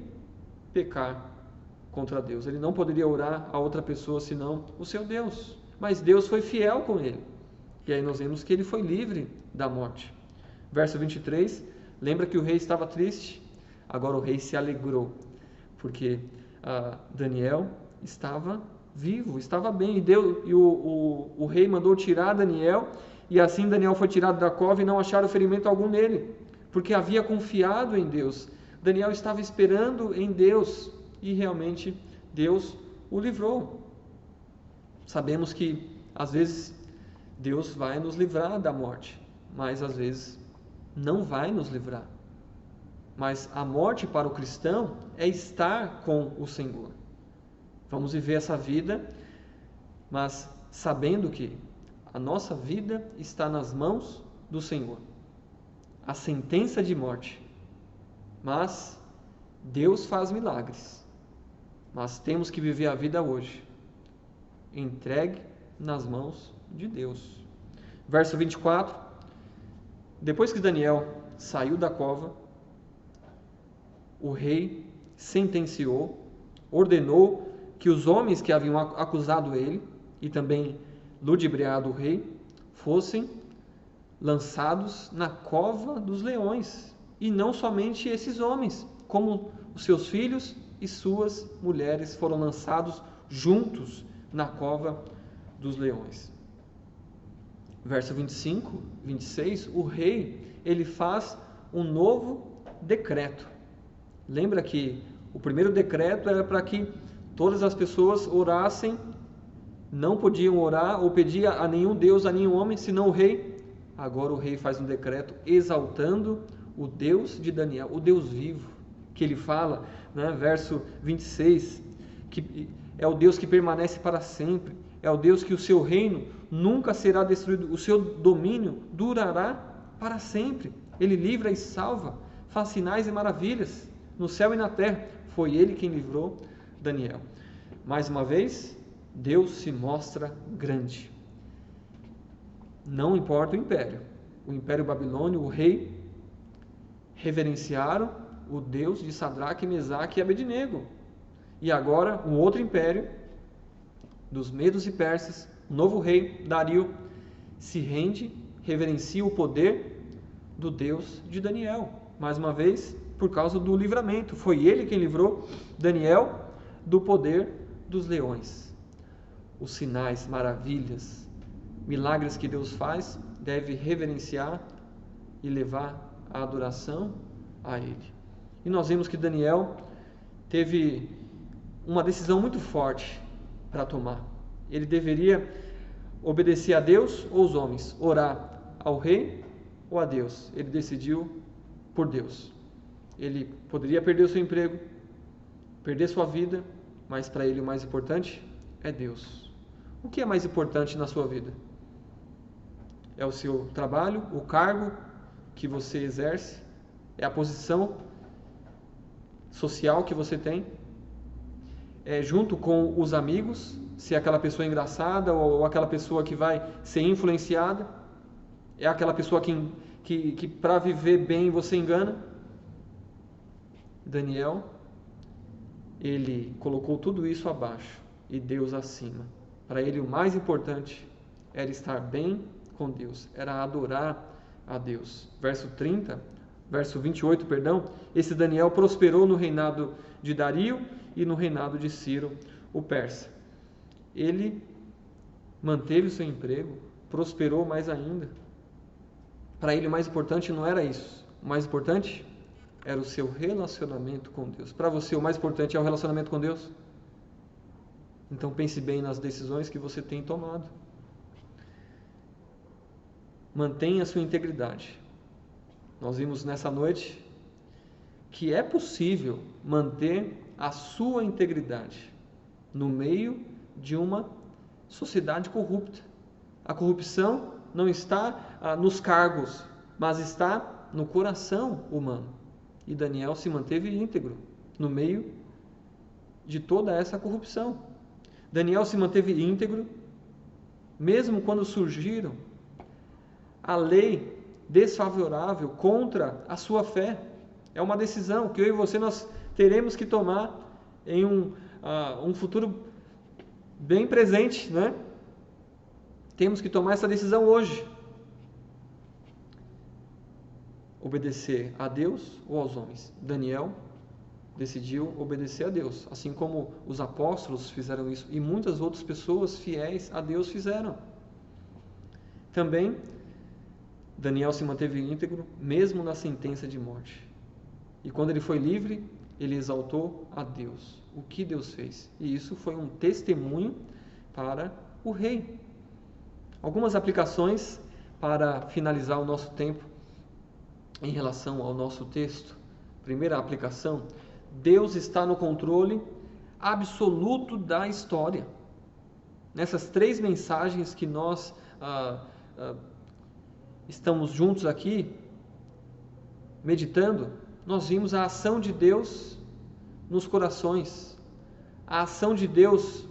pecar contra Deus. Ele não poderia orar a outra pessoa senão o seu Deus. Mas Deus foi fiel com ele. E aí nós vemos que ele foi livre da morte. Verso 23, lembra que o rei estava triste? Agora o rei se alegrou, porque Daniel estava vivo, estava bem. E o rei mandou tirar Daniel, e assim Daniel foi tirado da cova e não acharam ferimento algum nele, porque havia confiado em Deus. Daniel estava esperando em Deus e realmente Deus o livrou. Sabemos que às vezes Deus vai nos livrar da morte, mas às vezes não vai nos livrar. Mas a morte para o cristão é estar com o Senhor. Vamos viver essa vida, mas sabendo que a nossa vida está nas mãos do Senhor. A sentença de morte. Mas Deus faz milagres. Mas temos que viver a vida hoje, entregue nas mãos de Deus. Verso 24: depois que Daniel saiu da cova, o rei sentenciou, ordenou que os homens que haviam acusado ele e também ludibriado o rei fossem lançados na cova dos leões. E não somente esses homens, como os seus filhos e suas mulheres foram lançados juntos na cova dos leões. Verso 25, 26, o rei, ele faz um novo decreto. Lembra que o primeiro decreto era para que todas as pessoas orassem, não podiam orar ou pedir a nenhum Deus, a nenhum homem, senão o rei. Agora o rei faz um decreto exaltando o Deus de Daniel, o Deus vivo, que ele fala, né, verso 26, que é o Deus que permanece para sempre, é o Deus que o seu reino nunca será destruído, o seu domínio durará para sempre. Ele livra e salva, faz sinais e maravilhas no céu e na terra. Foi ele quem livrou Daniel. Mais uma vez, Deus se mostra grande. Não importa o império babilônio, o rei, reverenciaram o Deus de Sadraque, Mesaque e Abednego. E agora, um outro império, dos medos e persas, o novo rei, Dario, se rende, reverencia o poder do Deus de Daniel. Mais uma vez, por causa do livramento. Foi ele quem livrou Daniel do poder dos leões. Os sinais, maravilhas, milagres que Deus faz, deve reverenciar e levar a adoração a ele. E nós vimos que Daniel teve uma decisão muito forte para tomar. Ele deveria obedecer a Deus ou aos homens, orar ao rei ou a Deus. Ele decidiu por Deus. Ele poderia perder o seu emprego, perder sua vida, mas para ele o mais importante é Deus. O que é mais importante na sua vida? É o seu trabalho, o cargo que você exerce, é a posição social que você tem, é junto com os amigos, se é aquela pessoa engraçada ou aquela pessoa que vai ser influenciada, é aquela pessoa que para viver bem você engana. Daniel, ele colocou tudo isso abaixo e Deus acima. Para ele o mais importante era estar bem com Deus, era adorar a Deus. Verso 28, esse Daniel prosperou no reinado de Dario e no reinado de Ciro, o persa. Ele manteve o seu emprego, prosperou mais ainda. Para ele o mais importante não era isso. O mais importante era o seu relacionamento com Deus. Para você o mais importante é o relacionamento com Deus? Então pense bem nas decisões que você tem tomado. Mantenha a sua integridade. Nós vimos nessa noite que é possível manter a sua integridade no meio de uma sociedade corrupta. A corrupção não está nos cargos, mas está no coração humano. E Daniel se manteve íntegro no meio de toda essa corrupção. Daniel se manteve íntegro mesmo quando surgiram a lei desfavorável contra a sua fé. É uma decisão que eu e você nós teremos que tomar em um futuro bem presente, né? Temos que tomar essa decisão hoje. Obedecer a Deus ou aos homens? Daniel decidiu obedecer a Deus, assim como os apóstolos fizeram isso e muitas outras pessoas fiéis a Deus fizeram. Também Daniel se manteve íntegro mesmo na sentença de morte. E quando ele foi livre, ele exaltou a Deus, o que Deus fez. E isso foi um testemunho para o rei. Algumas aplicações para finalizar o nosso tempo em relação ao nosso texto. Primeira aplicação: Deus está no controle absoluto da história. Nessas 3 mensagens que nós estamos juntos aqui, meditando, nós vimos a ação de Deus nos corações, a ação de Deus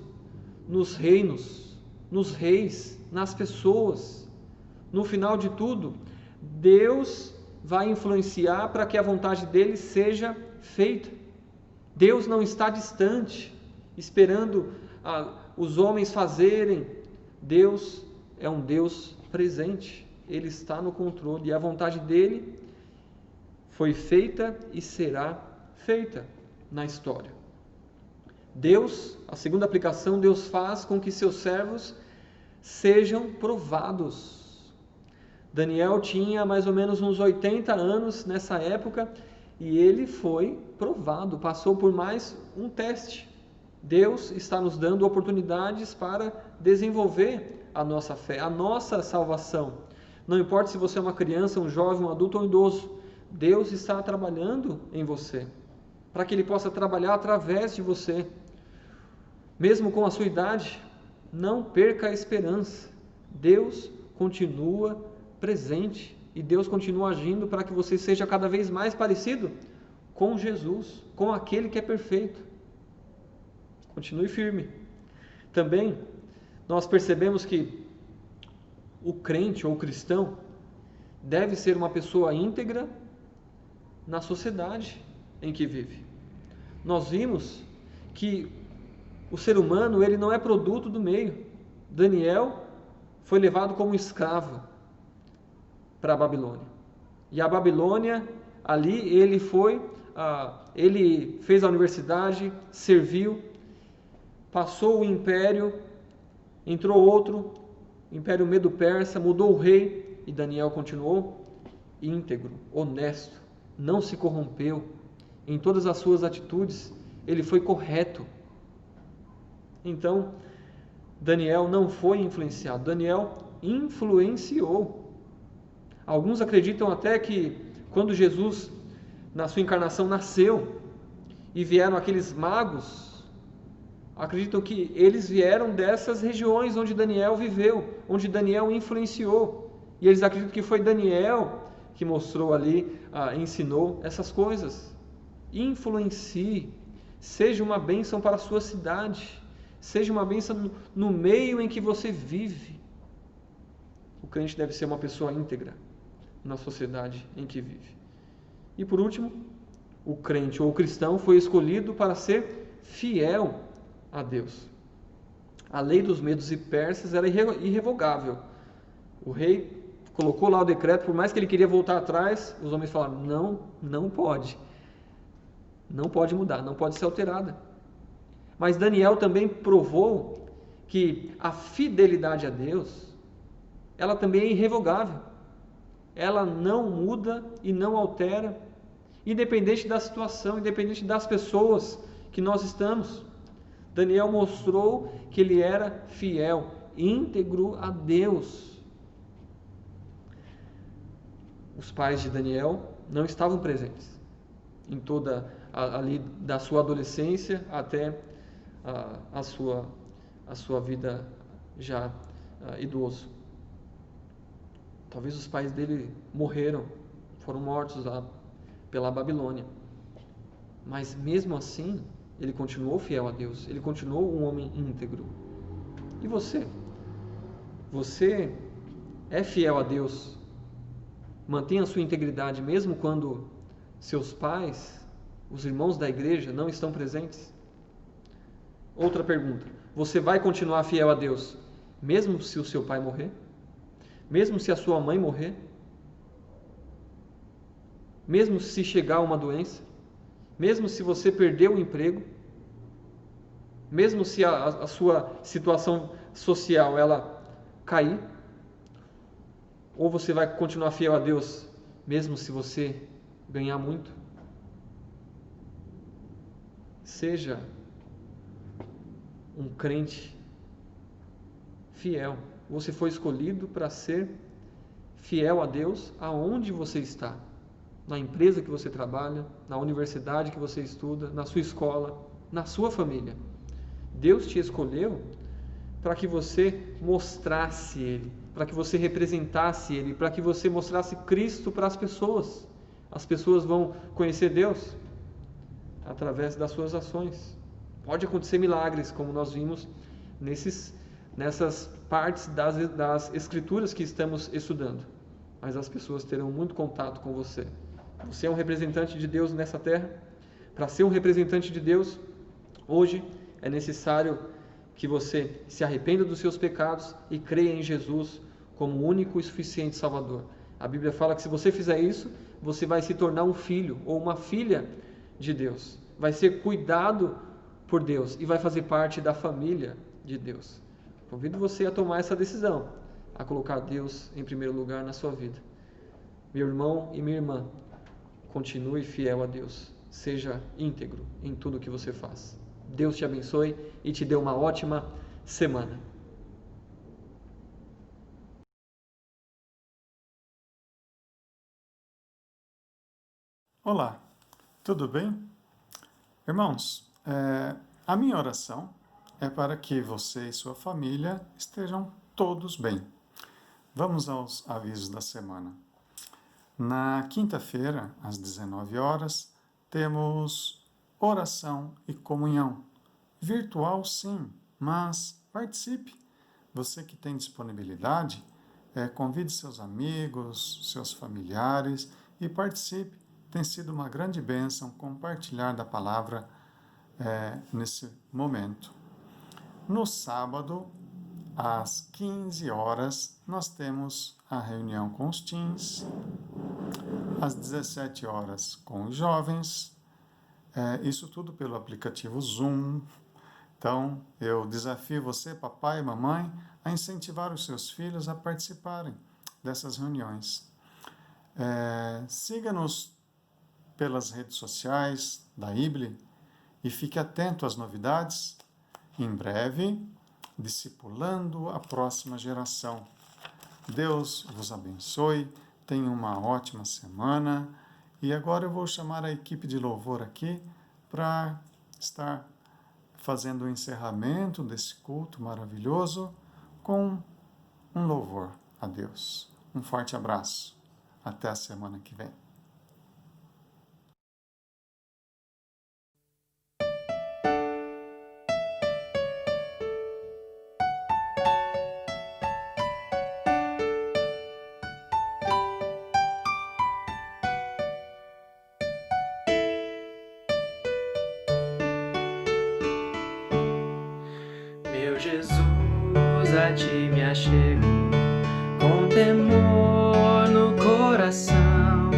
nos reinos, nos reis, nas pessoas. No final de tudo, Deus vai influenciar para que a vontade dele seja feita. Deus não está distante, esperando os homens fazerem. Deus é um Deus presente, Ele está no controle, e a vontade dele foi feita e será feita na história. Deus, a segunda aplicação, Deus faz com que seus servos sejam provados. Daniel tinha mais ou menos uns 80 anos nessa época e ele foi provado, passou por mais um teste. Deus está nos dando oportunidades para desenvolver a nossa fé, a nossa salvação. Não importa se você é uma criança, um jovem, um adulto ou um idoso, Deus está trabalhando em você, para que Ele possa trabalhar através de você. Mesmo com a sua idade, não perca a esperança. Deus continua presente e Deus continua agindo para que você seja cada vez mais parecido com Jesus, com aquele que é perfeito. Continue firme. Também nós percebemos que o crente ou o cristão deve ser uma pessoa íntegra na sociedade em que vive. Nós vimos que o ser humano, ele não é produto do meio. Daniel foi levado como escravo para a Babilônia. E a Babilônia, ali ele fez a universidade, serviu, passou o império, entrou outro, Império Medo-Persa, mudou o rei, e Daniel continuou íntegro, honesto, não se corrompeu. Em todas as suas atitudes, ele foi correto. Então, Daniel não foi influenciado, Daniel influenciou. Alguns acreditam até que quando Jesus, na sua encarnação, nasceu e vieram aqueles magos, acreditam que eles vieram dessas regiões onde Daniel viveu, onde Daniel influenciou. E eles acreditam que foi Daniel que mostrou ali, ensinou essas coisas. Influencie, seja uma bênção para a sua cidade, seja uma bênção no meio em que você vive. O crente deve ser uma pessoa íntegra na sociedade em que vive. E por último, o crente ou o cristão foi escolhido para ser fiel a Deus. A lei dos medos e persas era irrevogável. O rei colocou lá o decreto, por mais que ele queria voltar atrás, os homens falaram, não pode. Não pode mudar, não pode ser alterada. Mas Daniel também provou que a fidelidade a Deus, ela também é irrevogável. Ela não muda e não altera, independente da situação, independente das pessoas que nós estamos. Daniel mostrou que ele era fiel, íntegro a Deus. Os pais de Daniel não estavam presentes em toda ali da sua adolescência até a sua vida já idoso. Talvez os pais dele foram mortos lá pela Babilônia. Mas mesmo assim, ele continuou fiel a Deus, ele continuou um homem íntegro. E você? Você é fiel a Deus? Mantém a sua integridade mesmo quando seus pais, os irmãos da igreja, não estão presentes? Outra pergunta: você vai continuar fiel a Deus mesmo se o seu pai morrer? Mesmo se a sua mãe morrer? Mesmo se chegar uma doença? Mesmo se você perder o emprego? Mesmo se a sua situação social ela cair? Ou você vai continuar fiel a Deus mesmo se você ganhar muito? Seja um crente fiel. Você foi escolhido para ser fiel a Deus aonde você está. Na empresa que você trabalha, na universidade que você estuda, na sua escola, na sua família. Deus te escolheu para que você mostrasse Ele, para que você representasse Ele, para que você mostrasse Cristo para as pessoas. As pessoas vão conhecer Deus através das suas ações. Pode acontecer milagres, como nós vimos nessas partes das escrituras que estamos estudando. Mas as pessoas terão muito contato com você. Você é um representante de Deus nessa terra. Para ser um representante de Deus, hoje é necessário que você se arrependa dos seus pecados e creia em Jesus como o único e suficiente Salvador. A Bíblia fala que se você fizer isso, você vai se tornar um filho ou uma filha de Deus. Vai ser cuidado por Deus e vai fazer parte da família de Deus. Convido você a tomar essa decisão, a colocar Deus em primeiro lugar na sua vida. Meu irmão e minha irmã, continue fiel a Deus. Seja íntegro em tudo que você faz. Deus te abençoe e te dê uma ótima semana. Olá, tudo bem? Irmãos, a minha oração é para que você e sua família estejam todos bem. Vamos aos avisos da semana. Na quinta-feira, às 19 horas, temos oração e comunhão. Virtual, sim, mas participe. Você que tem disponibilidade, convide seus amigos, seus familiares e participe. Tem sido uma grande bênção compartilhar da palavra nesse momento. No sábado, às 15 horas, nós temos a reunião com os teens. Às 17 horas, com os jovens. Isso tudo pelo aplicativo Zoom. Então, eu desafio você, papai e mamãe, a incentivar os seus filhos a participarem dessas reuniões. Siga-nos pelas redes sociais da IBLE e fique atento às novidades. Em breve, discipulando a próxima geração. Deus vos abençoe, tenha uma ótima semana. E agora eu vou chamar a equipe de louvor aqui para estar fazendo o encerramento desse culto maravilhoso com um louvor a Deus. Um forte abraço. Até a semana que vem. Jesus, a ti me achego, com temor no coração.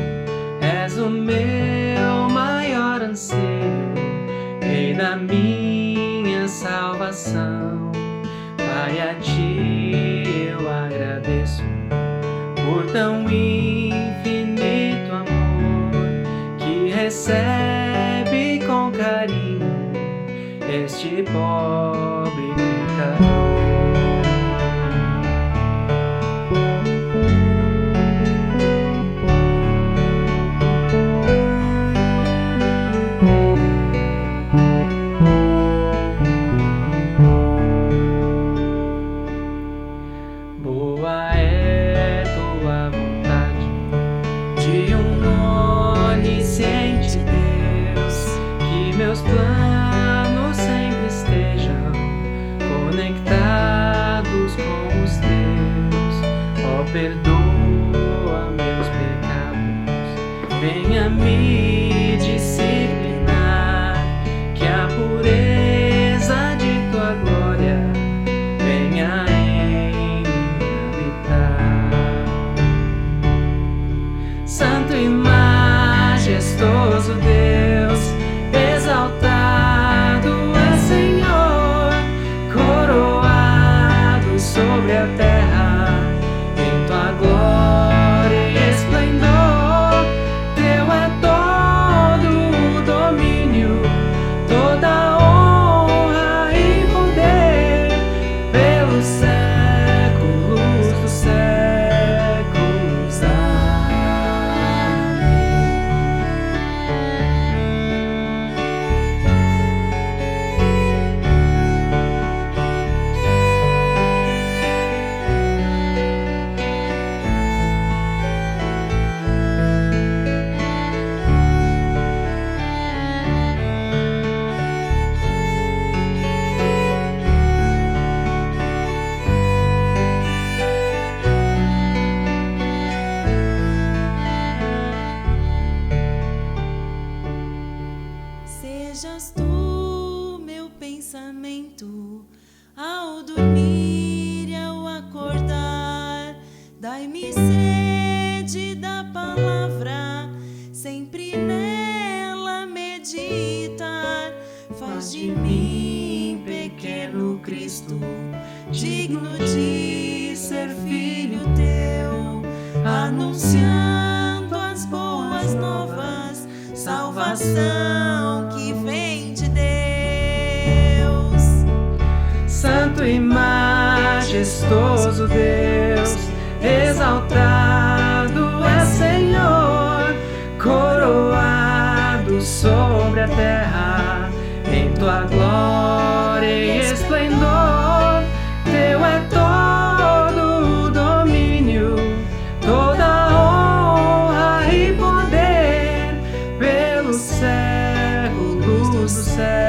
És o meu maior anseio, Rei da minha salvação. Pai, a ti eu agradeço por tão infinito amor que recebe com carinho este pobre pecador. Boa é tua vontade de onisciente Deus, que meus planos sempre estejam conectados com os teus. Ó, perdoa meus pecados, venha me disciplinar, que a pureza de tua glória venha em mim habitar. Santo e majestoso Deus, exaltado Sejas tu meu pensamento ao dormir e ao acordar. Dai-me sede da palavra, sempre nela meditar. Faz de mim, pequeno Cristo, digno de ser filho teu, anunciando as boas novas, salvação que vem de Deus. Santo e majestoso Deus, exaltado é Senhor, coroado sobre a terra, em tua glória e esplendor. Teu é todo o domínio, toda honra e poder, pelos séculos dos séculos.